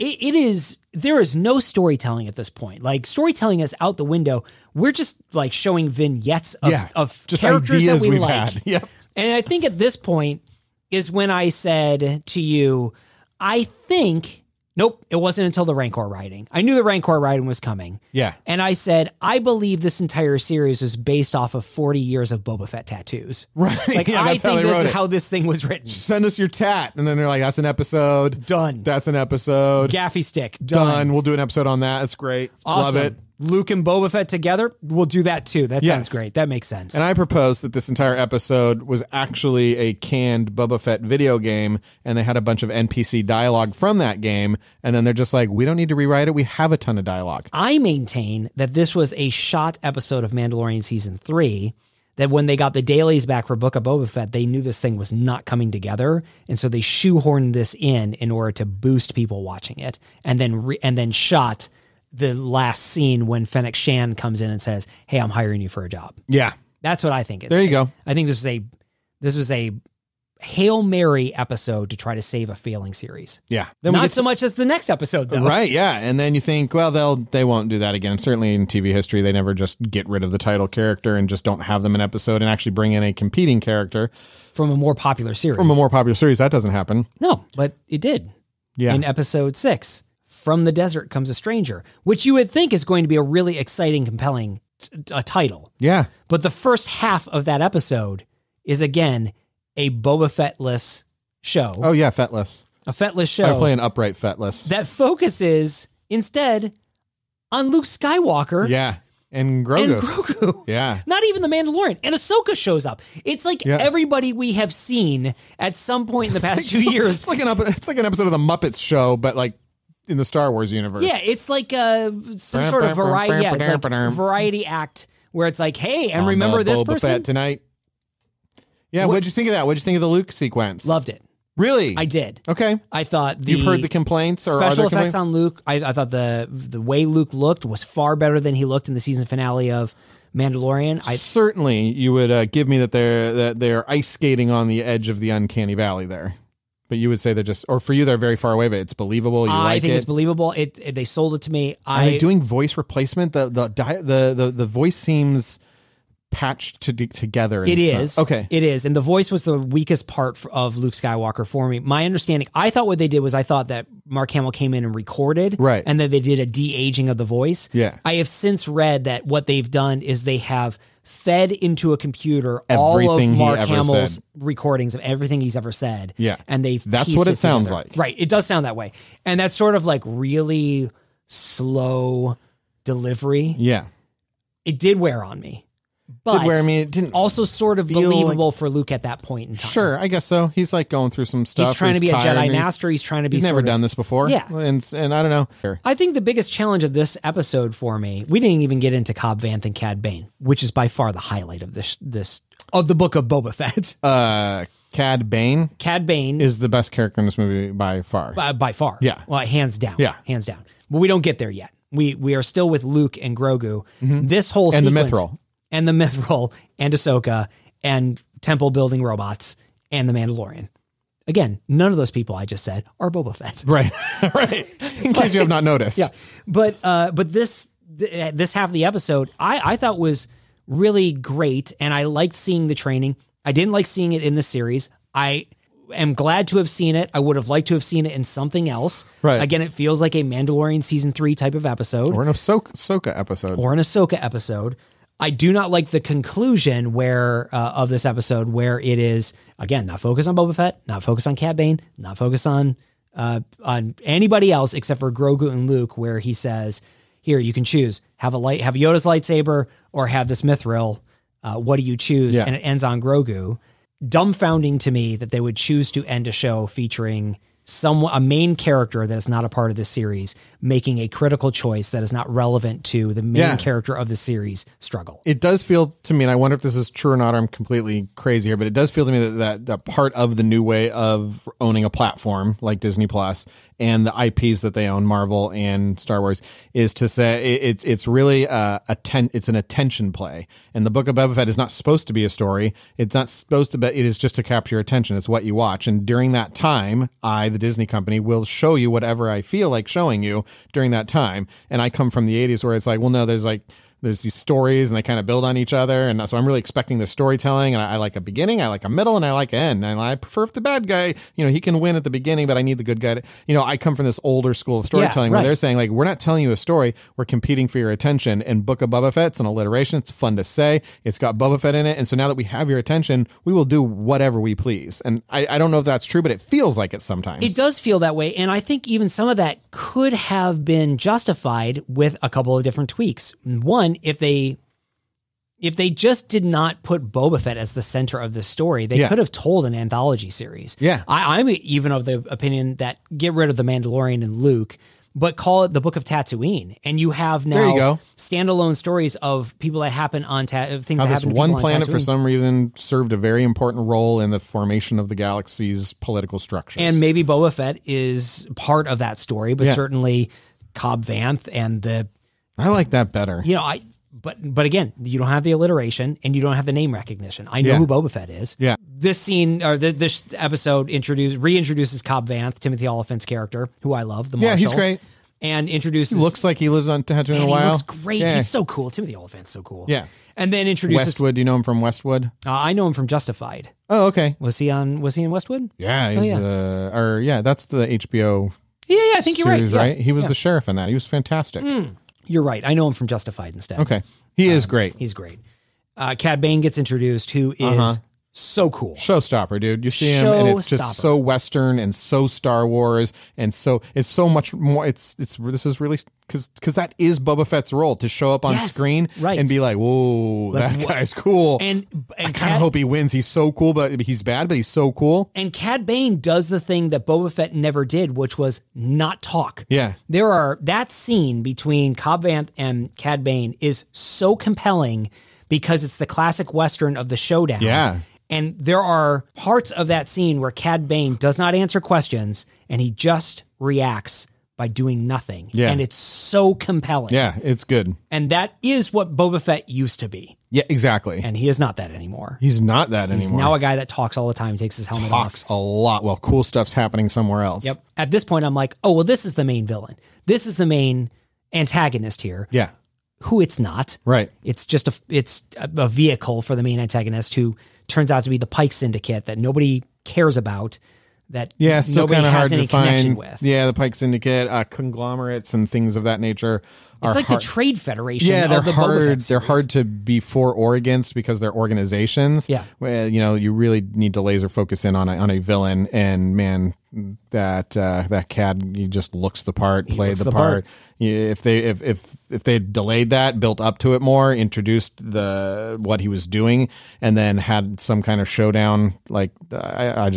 There is no storytelling at this point. Like, storytelling is out the window. We're just like showing vignettes of just characters ideas that we we've like. had. Yep. And I think at this point is when I said to you, I think... Nope, it wasn't until the Rancor riding. I knew the Rancor riding was coming. Yeah. And I said, I believe this entire series was based off of 40 years of Boba Fett tattoos. Right. Like, yeah, I think this is how this thing was written. Send us your tat. And then they're like, that's an episode. Done. That's an episode. Gaffy stick. Done. We'll do an episode on that. That's great. Awesome. Love it. Luke and Boba Fett together, we'll do that too. That sounds great. That makes sense. And I propose that this entire episode was actually a canned Boba Fett video game, and they had a bunch of NPC dialogue from that game, and then they're just like, we don't need to rewrite it. We have a ton of dialogue. I maintain that this was a shot episode of Mandalorian Season 3, that when they got the dailies back for Book of Boba Fett, they knew this thing was not coming together, and so they shoehorned this in order to boost people watching it, and then shot the last scene when Fennec Shan comes in and says, hey, I'm hiring you for a job. Yeah. That's what I think is. There you go. I think this was a Hail Mary episode to try to save a failing series. Yeah. Not so much as the next episode, though. Right, yeah. And then you think, well, they won't do that again. Certainly in TV history, they never just get rid of the title character and just don't have them in an episode and actually bring in a competing character. From a more popular series. That doesn't happen. No, but it did. Yeah. In episode 6. From the Desert Comes a Stranger, which you would think is going to be a really exciting, compelling title. Yeah. But the first half of that episode is, again, a Boba Fettless show. Oh, yeah, Fettless. A Fettless show. I play an upright Fettless. That focuses, instead, on Luke Skywalker. Yeah. And Grogu. Yeah. Not even the Mandalorian. And Ahsoka shows up. It's like everybody we have seen at some point in the past 2 years. It's like an episode of the Muppets show, but like in the Star Wars universe. Yeah, it's like some sort of variety. Yeah, it's like a variety act where it's like, hey, and remember this Boba person Fett tonight. Yeah, what'd you think of that? What'd you think of the Luke sequence? Loved it. Really? I did. Okay. I thought you've heard the complaints or special effects on Luke. I thought the way Luke looked was far better than he looked in the season finale of Mandalorian. Certainly, you would give me that they're ice skating on the edge of the uncanny valley there. But you would say they're just, or for you, they're very far away, but it's believable. I think it's believable. They sold it to me. Are they doing voice replacement? The voice seems patched together. It is. Okay. It is. And the voice was the weakest part of Luke Skywalker for me. My understanding, I thought what they did was I thought that Mark Hamill came in and recorded. Right. And then they did a de-aging of the voice. Yeah. I have since read that what they've done is they have fed into a computer everything all of Mark he ever Hamill's said. recordings of everything he's ever said. Yeah. And that's what it sounds like. Right. It does sound that way. And that's sort of like really slow delivery. Yeah. It did wear on me. But it didn't also sort of believable for Luke at that point in time. Sure, I guess so. He's like going through some stuff. He's trying to be a tired, Jedi Master. He's trying to be He's never done this before. Yeah. And I don't know. Sure. I think the biggest challenge of this episode for me, we didn't even get into Cobb Vanth and Cad Bane, which is by far the highlight of this of the Book of Boba Fett. Cad Bane. Cad Bane is the best character in this movie by far. By far. Yeah. Well, hands down. Yeah. Hands down. But we don't get there yet. We are still with Luke and Grogu. Mm-hmm. This whole and sequence. The Mithril. And the Mithril and Ahsoka and temple building robots and the Mandalorian. Again, none of those people I just said are Boba Fett. Right. Right. In case you have not noticed. Yeah. But this half of the episode I thought was really great, and I liked seeing the training. I didn't like seeing it in the series. I am glad to have seen it. I would have liked to have seen it in something else. Right. Again, it feels like a Mandalorian season 3 type of episode. Or an Ahsoka episode. Or an Ahsoka episode. I do not like the conclusion of this episode where it is, again, not focused on Boba Fett, not focused on Cad Bane, not focused on anybody else except for Grogu and Luke, where he says, here, you can choose, have Yoda's lightsaber or have this Mithril. What do you choose? Yeah. And it ends on Grogu. Dumbfounding to me that they would choose to end a show featuring a main character that is not a part of this series making a critical choice that is not relevant to the main character of the series struggle. It does feel to me, and I wonder if this is true or not, or I'm completely crazy here, but it does feel to me that part of the new way of owning a platform like Disney Plus and the IPs that they own, Marvel and Star Wars, is to say it's really it's an attention play. And the Book of Boba Fett is not supposed to be a story. It's not supposed to be. It is just to capture your attention. It's what you watch. And during that time, the Disney company, will show you whatever I feel like showing you during that time. And I come from the 80s where it's like, well, no, there's these stories and they kind of build on each other. And so I'm really expecting the storytelling, and I like a beginning, I like a middle, and I like an end. And I prefer if the bad guy, he can win at the beginning, but I need the good guy to, I come from this older school of storytelling where they're saying like, we're not telling you a story, we're competing for your attention. And Book of Boba Fett's an alliteration. It's fun to say. It's got Boba Fett in it. And so now that we have your attention, we will do whatever we please. And I don't know if that's true, but it feels like it sometimes. It does feel that way. And I think even some of that could have been justified with a couple of different tweaks. One, if they just did not put Boba Fett as the center of the story, they could have told an anthology series. Yeah. I'm even of the opinion that get rid of the Mandalorian and Luke, but call it the Book of Tatooine. And you have now standalone stories of people that happen on things that happen to one people planet on for some reason served a very important role in the formation of the galaxy's political structures. And maybe Boba Fett is part of that story, but certainly Cobb Vanth and I like that better. But again, you don't have the alliteration and you don't have the name recognition. I know who Boba Fett is. Yeah. This scene or this episode reintroduces Cobb Vanth, Timothy Olyphant's character, who I love, the Marshal. Yeah, he's great. And introduces... He looks like he lives on Tatooine in a while. He looks great. Yeah. He's so cool. Timothy Olyphant's so cool. Yeah. And then introduces... Westwood. Do you know him from Westwood? I know him from Justified. Oh, okay. Was he in Westwood? Yeah. That's the HBO Yeah, I think series, you're right. Right? He was the sheriff in that. He was fantastic. You're right. I know him from Justified instead. Okay. He is great. He's great. Cad Bane gets introduced, who is so cool. Showstopper, dude. You see him, and it's just so Western and so Star Wars, and so it's so much more. This is really because that is Boba Fett's role, to show up on screen and be like, whoa, that guy's cool. And I kind of hope he wins. He's so cool, but he's bad, but he's so cool. And Cad Bane does the thing that Boba Fett never did, which was not talk. Yeah. That scene between Cobb Vanth and Cad Bane is so compelling because it's the classic Western of the showdown. Yeah. And there are parts of that scene where Cad Bane does not answer questions and he just reacts by doing nothing. Yeah. And it's so compelling. Yeah, it's good. And that is what Boba Fett used to be. Yeah, exactly. And he is not that anymore. He's not that anymore. He's now a guy that talks all the time, takes his helmet off. Talks a lot. Well, cool stuff's happening somewhere else. Yep. At this point, I'm like, oh, well, this is the main villain. This is the main antagonist here. Yeah. Who it's not. Right. It's just a vehicle for the main antagonist who turns out to be the Pike Syndicate that nobody cares about, that still nobody kind of has hard any to find. connection with. Yeah, the Pike Syndicate, conglomerates and things of that nature It's like the Trade Federation. Yeah, they're of the hard. Boba Fett They're series. hard to be for or against because they're organizations. Yeah, where, you really need to laser focus in on a villain. And man, that Cad, he just looks the part, played the part. If they delayed that, built up to it more, introduced what he was doing, and then had some kind of showdown, like I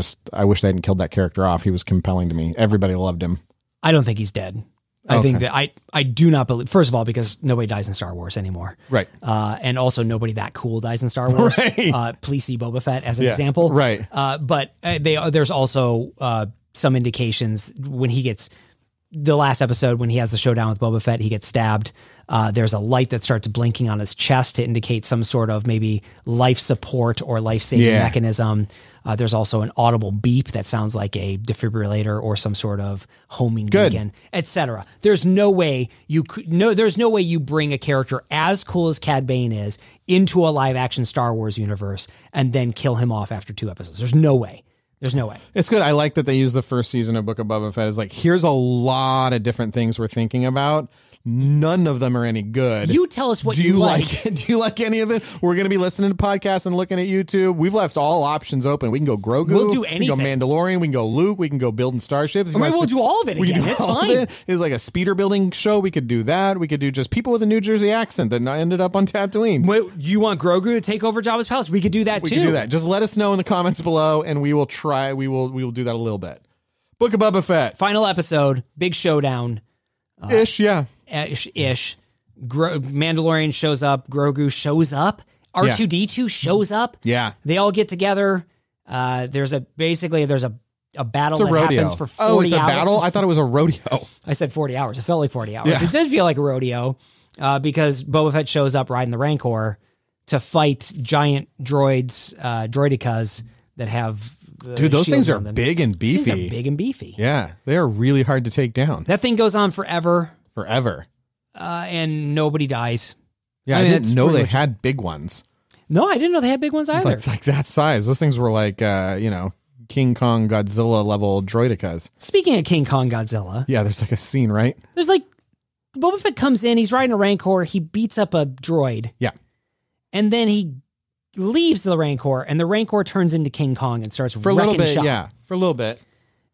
wish they hadn't killed that character off. He was compelling to me. Everybody loved him. I don't think he's dead. I think that I do not believe, first of all, because nobody dies in Star Wars anymore. Right. And also nobody that cool dies in Star Wars. Right. Please see Boba Fett as an example. Right. But there's also some indications when he gets the last episode, when he has the showdown with Boba Fett, he gets stabbed. There's a light that starts blinking on his chest to indicate some sort of maybe life support or life-saving mechanism. There's also an audible beep that sounds like a defibrillator or some sort of homing beacon, etc. There's no way there's no way you bring a character as cool as Cad Bane is into a live-action Star Wars universe and then kill him off after 2 episodes. There's no way. There's no way. It's good. I like that they use the first season of Book of Boba Fett as like, here's a lot of different things we're thinking about. None of them are any good. You tell us what you like. Do you like any of it? We're going to be listening to podcasts and looking at YouTube. We've left all options open. We can go Grogu. We'll do anything. We can go Mandalorian. We can go Luke. We can go building starships. I mean, we'll do all of it again. It's fine. It's like a speeder building show. We could do that. We could do just people with a New Jersey accent that ended up on Tatooine. Wait, you want Grogu to take over Jabba's palace? We could do that too. We could do that. Just let us know in the comments below, and we will try. We will do that a little bit. Book of Boba Fett. Final episode. Big showdown. Ish. Mandalorian shows up. Grogu shows up. R2-D2 shows up. Yeah. They all get together. There's a battle that rodeo. happens for 40 hours. Oh, it's a battle? I thought it was a rodeo. I said 40 hours. It felt like 40 hours. Yeah. It does feel like a rodeo because Boba Fett shows up riding the Rancor to fight giant droidicas that have dude, those things are them. big and beefy. Those things are big and beefy. Yeah, they are really hard to take down. That thing goes on forever. And nobody dies. Yeah, I didn't know they had big ones. No, I didn't know they had big ones either. Like that size. Those things were like, King Kong Godzilla level droidicas. Speaking of King Kong Godzilla. Yeah, there's like a scene, right? There's like, Boba Fett comes in, he's riding a Rancor, he beats up a droid. Yeah. And then he leaves the Rancor, and the Rancor turns into King Kong and starts for a little bit. shop. Yeah, for a little bit.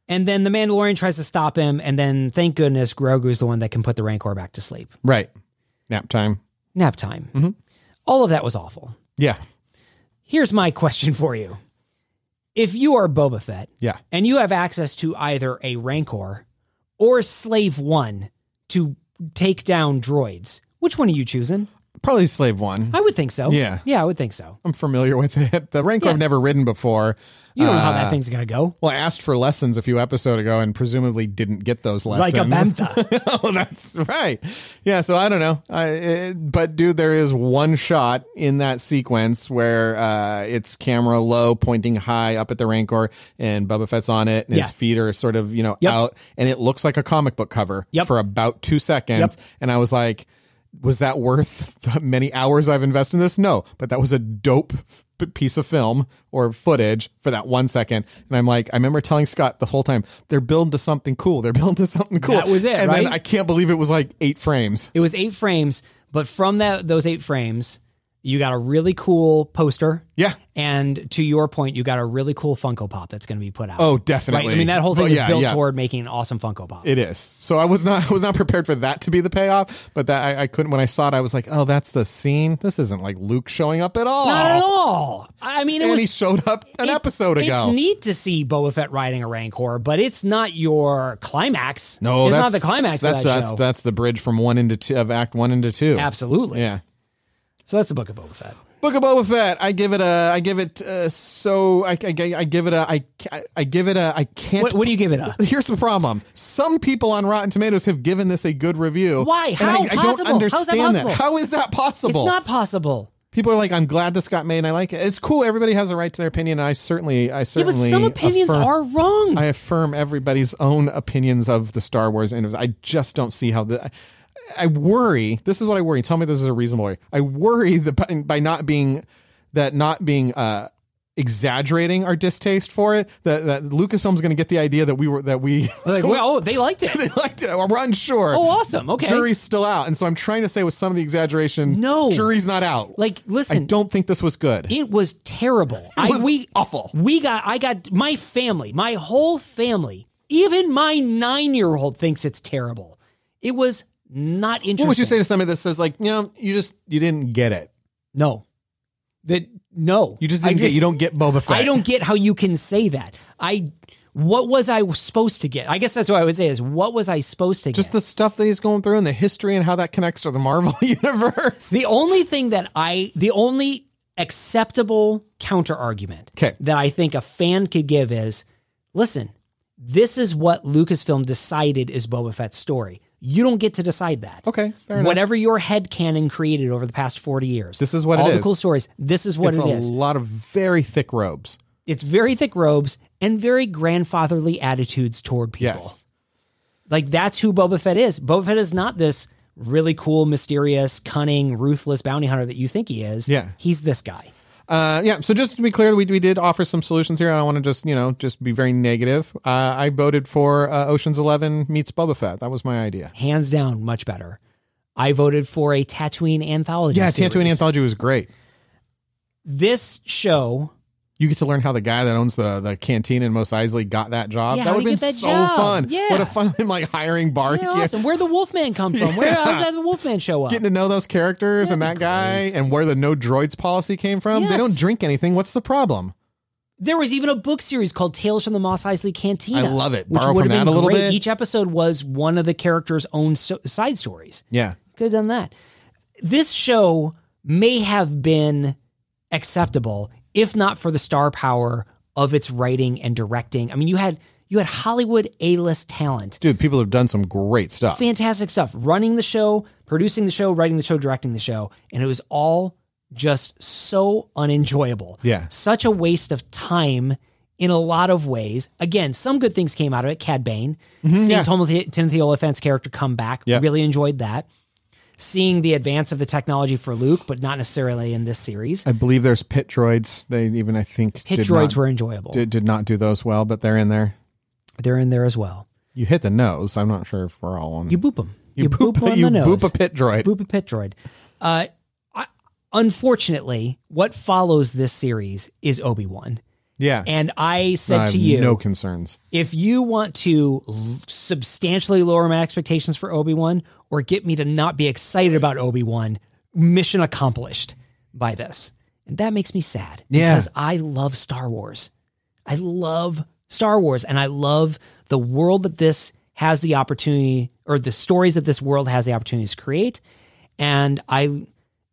And then the Mandalorian tries to stop him, and then thank goodness Grogu's the one that can put the Rancor back to sleep. Right. Nap time. Mm-hmm. All of that was awful. Yeah. Here's my question for you. If you are Boba Fett, and you have access to either a Rancor or Slave One to take down droids, which one are you choosing? Probably Slave One. I would think so. Yeah. Yeah, I would think so. I'm familiar with it. The Rancor I've never ridden before. You don't know how that thing's going to go. Well, I asked for lessons a few episodes ago and presumably didn't get those lessons. Like a Bantha. Oh, that's right. Yeah, so I don't know. But, dude, there is one shot in that sequence where it's camera low, pointing high up at the Rancor, and Boba Fett's on it, and his feet are sort of, out, and it looks like a comic book cover for about 2 seconds. And I was like, was that worth the many hours I've invested in this? No, but that was a dope piece of film or footage for that 1 second. And I'm like, I remember telling Scott the whole time, they're building to something cool. They're building to something cool. That was it, and right? then I can't believe it was like 8 frames. It was 8 frames, but from those 8 frames, you got a really cool poster. Yeah. And to your point, you got a really cool Funko Pop that's going to be put out. Oh, definitely. Right? I mean, that whole thing is built toward making an awesome Funko Pop. It is. So I was not prepared for that to be the payoff, but that I couldn't, when I saw it, I was like, oh, that's the scene. This isn't like Luke showing up at all. Not at all. I mean, he showed up an episode ago. It's neat to see Boba Fett riding a Rancor, but it's not your climax. No, it's not the climax of that show. That's the bridge from 1 into 2 of Act 1 into 2. Absolutely. Yeah. So that's the Book of Boba Fett. Book of Boba Fett. I can't. What do you give it a? Here's the problem. Some people on Rotten Tomatoes have given this a good review. Why? How? I don't understand that. How is that possible? It's not possible. People are like, I'm glad this got made and I like it. It's cool. Everybody has a right to their opinion. I certainly but some opinions are wrong. I affirm everybody's own opinions of the Star Wars universe. I just don't see how I worry. This is what I worry. Tell me this is a reasonable worry. I worry that by not being exaggerating our distaste for it. That Lucasfilm's going to get the idea that we like, well, they liked it. They liked it. We're unsure. Oh, awesome. Okay. Jury's still out. And so I'm trying to say with some of the exaggeration, no, jury's not out. Like, listen, I don't think this was good. It was terrible. It was awful. I got my family, my whole family, even my 9-year-old thinks it's terrible. It was not interesting. What would you say to somebody that says like, you didn't get it? No. You just didn't get. You don't get Boba Fett. I don't get how you can say that. What was I supposed to get? I guess that's what I would say is, what was I supposed to get? Just the stuff that he's going through and the history and how that connects to the Marvel universe. The only acceptable counter argument that I think a fan could give is, listen, this is what Lucasfilm decided is Boba Fett's story. You don't get to decide that. Okay, fair enough. Whatever your headcanon created over the past 40 years. This is what it is. All the cool stories. This is what it is. It's a lot of very thick robes. It's very thick robes and very grandfatherly attitudes toward people. Yes. Like, that's who Boba Fett is. Boba Fett is not this really cool, mysterious, cunning, ruthless bounty hunter that you think he is. Yeah. He's this guy. So just to be clear, we did offer some solutions here. I don't want to just be very negative. I voted for Ocean's 11 meets Boba Fett. That was my idea. Hands down, much better. I voted for a Tatooine anthology series. Tatooine anthology was great. This show... You get to learn how the guy that owns the canteen in Mos Eisley got that job. Yeah, that would have been so fun. Yeah. What a fun him hiring Bart. Yeah, awesome. Where'd the Wolfman come from? Where did the Wolfman show up? Getting to know those characters and that guy and where the no droids policy came from. Yes. They don't drink anything. What's the problem? There was even a book series called Tales from the Mos Eisley Cantina. I love it. Which Borrow would from have that been a little great. bit. Each episode was one of the characters' own side stories. Yeah. Could have done that. This show may have been acceptable if not for the star power of its writing and directing. I mean, you had Hollywood A-list talent. Dude, people have done some great stuff. Fantastic stuff. Running the show, producing the show, writing the show, directing the show. And it was all just so unenjoyable. Yeah. Such a waste of time in a lot of ways. Again, some good things came out of it. Cad Bane. Seeing Timothy Olyphant's character come back. Yep. Really enjoyed that. Seeing the advance of the technology for Luke, but not necessarily in this series. I believe there's pit droids. They even, I think... Pit droids were enjoyable. Did not do those well, but they're in there. They're in there as well. You hit the nose. I'm not sure if we're all on... You boop them. You boop on the nose. You boop a pit droid. Boop a pit droid. Unfortunately, what follows this series is Obi-Wan. Yeah. And I said to you... no concerns. If you want to substantially lower my expectations for Obi-Wan or get me to not be excited about Obi-Wan, mission accomplished by this. And that makes me sad. Yeah. Because I love Star Wars. I love Star Wars. And I love the world that this has the opportunity, or the stories that this world has the opportunity to create. And I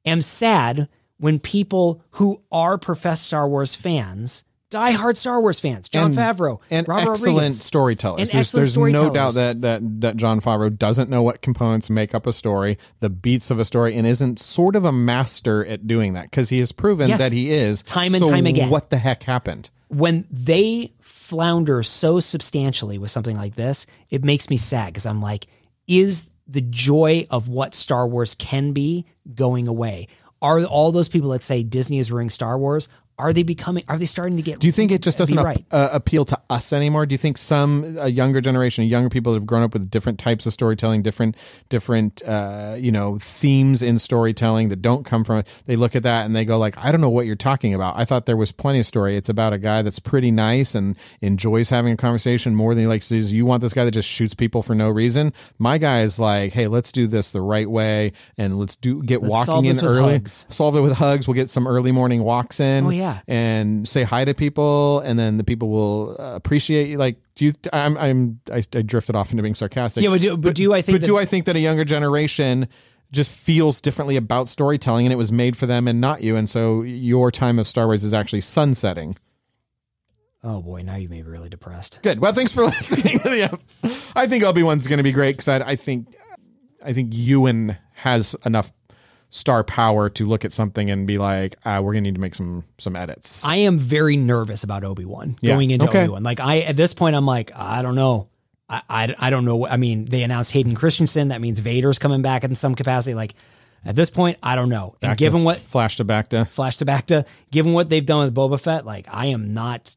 am sad when people who are professed Star Wars fans, diehard Star Wars fans, Jon Favreau, and Robert excellent Rodriguez, storytellers. There's No doubt that Jon Favreau doesn't know what components make up a story, the beats of a story, and isn't sort of a master at doing that because he has proven that he is time and time again. What the heck happened? When they flounder so substantially with something like this, it makes me sad because I'm like, is the joy of what Star Wars can be going away? Are all those people that say Disney is ruining Star Wars, are they starting to get... Do you think it just doesn't right? Appeal to us anymore? Do you think a younger generation, younger people that have grown up with different types of storytelling, different themes in storytelling that don't come from it, they look at that and they go like, I don't know what you're talking about. I thought there was plenty of story. It's about a guy that's pretty nice and enjoys having a conversation more than he likes to. You want this guy that just shoots people for no reason? My guy is like, hey, let's do this the right way and let's walking in early. Solve it with hugs. We'll get some early morning walks in. Oh, yeah. And say hi to people, and then the people will appreciate you. Like, I drifted off into being sarcastic. Yeah, do I think that a younger generation just feels differently about storytelling, and it was made for them and not you, and so your time of Star Wars is actually sunsetting. Oh boy, now you made me really depressed. Good. Well, thanks for listening. I think Obi-Wan's going to be great because I think Ewan has enough star power to look at something and be like, we're gonna need to make some edits. I am very nervous about Obi-Wan going into Obi-Wan. Like at this point, I'm like, I don't know. I don't know. I mean, they announced Hayden Christensen. That means Vader's coming back in some capacity. Like, At this point, I don't know. And given what Flash to Bacta, given what they've done with Boba Fett, like I am not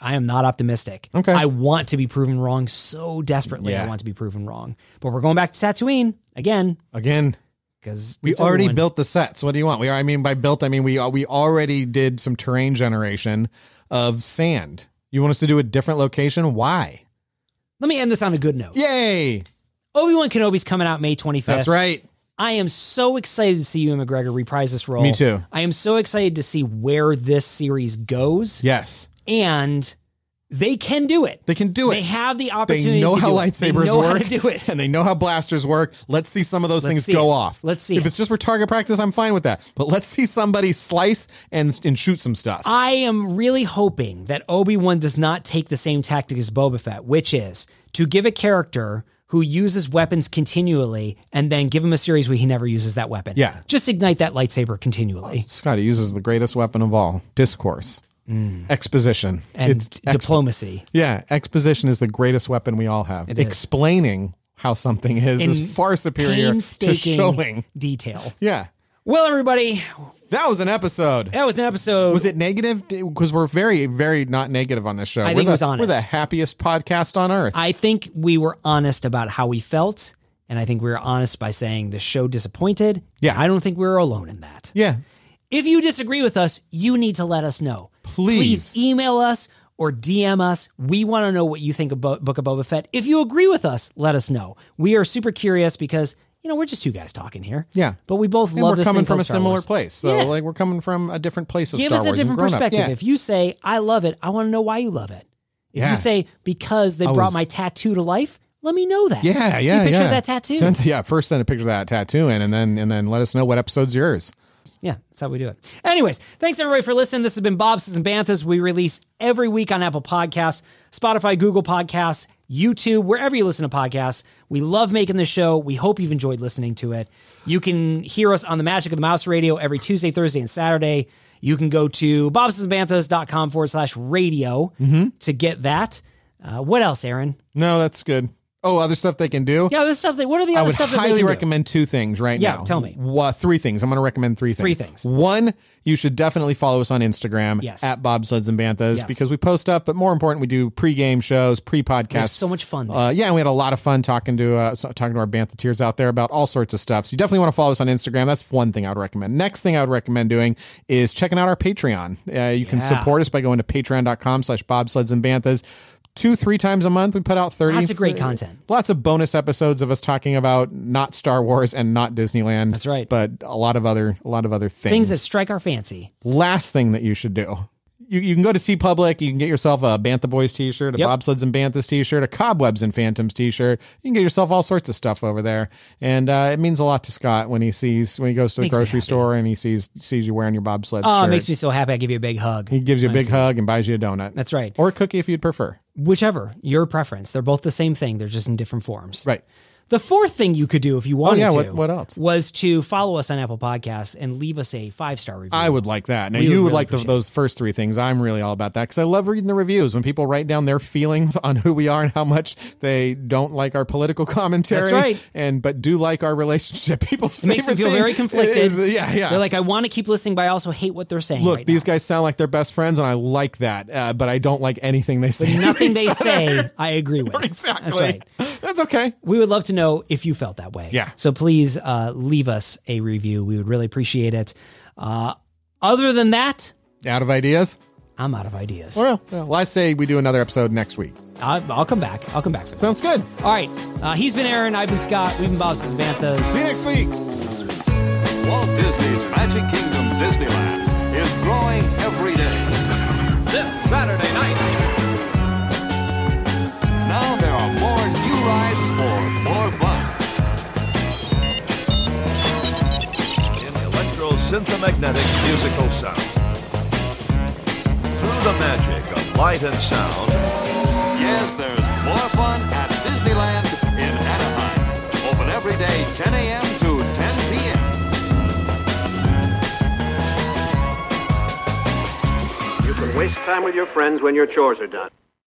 optimistic. Okay. I want to be proven wrong so desperately. I want to be proven wrong. But we're going back to Tatooine again. Because we already built the sets. What do you want? By built, I mean we already did some terrain generation of sand. You want us to do a different location? Why? Let me end this on a good note. Yay! Obi-Wan Kenobi's coming out May 25th. That's right. I am so excited to see Ewan McGregor reprise this role. Me too. I am so excited to see where this series goes. Yes. And they can do it. They can do it. They have the opportunity to do it. They know how lightsabers work. How to do it. And they know how blasters work. Let's see some of those things go off. Let's see If it's just for target practice, I'm fine with that. But let's see somebody slice and shoot some stuff. I am really hoping that Obi-Wan does not take the same tactic as Boba Fett, which is to give a character who uses weapons continually and then give him a series where he never uses that weapon. Yeah. Just ignite that lightsaber continually. Scott, he uses the greatest weapon of all, discourse. Exposition. And diplomacy. Exposition is the greatest weapon we all have. Explaining how something is far superior to showing detail. Yeah. Well, everybody, that was an episode. Was it negative? Because we're very, very not negative on this show. I think it was honest. We're the happiest podcast on earth. I think we were honest about how we felt, and I think we were honest by saying the show disappointed. Yeah. I don't think we were alone in that. Yeah. If you disagree with us, you need to let us know. Please email us or DM us. We want to know what you think about Book of Boba Fett. If you agree with us, let us know. We are super curious because, we're just two guys talking here. Yeah. But we both love this thing. We're coming from a Star similar Wars. place. So, we're coming from a different place of Give Star Wars. Give us a different perspective. Yeah. If you say, I love it, I want to know why you love it. If you say, because they brought my tattoo to life, let me know that. Yeah, See a picture of that tattoo. First send a picture of that tattoo in, and then let us know what episode's yours. Yeah, that's how we do it. Anyways, thanks everybody for listening. This has been Bobsleds Banthas. We release every week on Apple Podcasts, Spotify, Google Podcasts, YouTube, wherever you listen to podcasts. We love making this show. We hope you've enjoyed listening to it. You can hear us on the Magic of the Mouse Radio every Tuesday, Thursday, and Saturday. You can go to bobsledsbanthas.com/radio to get that. What else, Aaron? No, that's good. Oh, other stuff they can do? Yeah, other stuff. What are the other stuff that they can do? I would highly recommend two things now. Yeah, tell me. 3 things. I'm going to recommend 3 things. 3 things. One, you should definitely follow us on Instagram at Bobsleds and Banthas because we post up, but more important, we do pre-game shows, pre-podcasts. We have so much fun there. And we had a lot of fun talking to our Banthateers out there about all sorts of stuff. So you definitely want to follow us on Instagram. That's one thing I would recommend. Next thing I would recommend doing is checking out our Patreon. You can support us by going to patreon.com/bobsledsandbanthas. 2-3 times a month, we put out 30. Lots of great content. Lots of bonus episodes of us talking about not Star Wars and not Disneyland. That's right. But a lot of other things. Things that strike our fancy. Last thing that you should do. You can go to TeePublic. You can get yourself a Bantha Boys t-shirt, a Bobsleds and Banthas t-shirt, a Cobwebs and Phantoms t-shirt. You can get yourself all sorts of stuff over there. And it means a lot to Scott when he goes to the grocery store and he sees you wearing your bobsled shirt. It makes me so happy. I give you a big hug. He gives you a big hug and buys you a donut. That's right. Or a cookie if you'd prefer. Whichever, your preference. They're both the same thing. They're just in different forms. Right. The fourth thing you could do if you wanted to what else? Was to follow us on Apple Podcasts and leave us a 5-star review. I would like that. Now, you would like those first 3 things. I'm really all about that because I love reading the reviews when people write down their feelings on who we are and how much they don't like our political commentary. That's right. But do like our relationship. It makes them feel very conflicted. Yeah. They're like, I want to keep listening, but I also hate what they're saying. Look, these guys sound like they're best friends, and I like that. But I don't like anything they say. But nothing they say, I agree with. Exactly. That's right. That's okay. We would love to know if you felt that way. Yeah. So please leave us a review. We would really appreciate it. Other than that, out of ideas? I'm out of ideas. Well, I say we do another episode next week. I'll come back. I'll come back for that. Sounds good. All right. He's been Aaron. I've been Scott. We've been Bobsleds Banthas. See you next week. Walt Disney's Magic Kingdom Disneyland is growing every day. This Saturday night. Now there are more new rides for more fun. In electro-synthomagnetic musical sound. Through the magic of light and sound. Yes, there's more fun at Disneyland in Anaheim. Open every day, 10 a.m. to 10 p.m. You can waste time with your friends when your chores are done.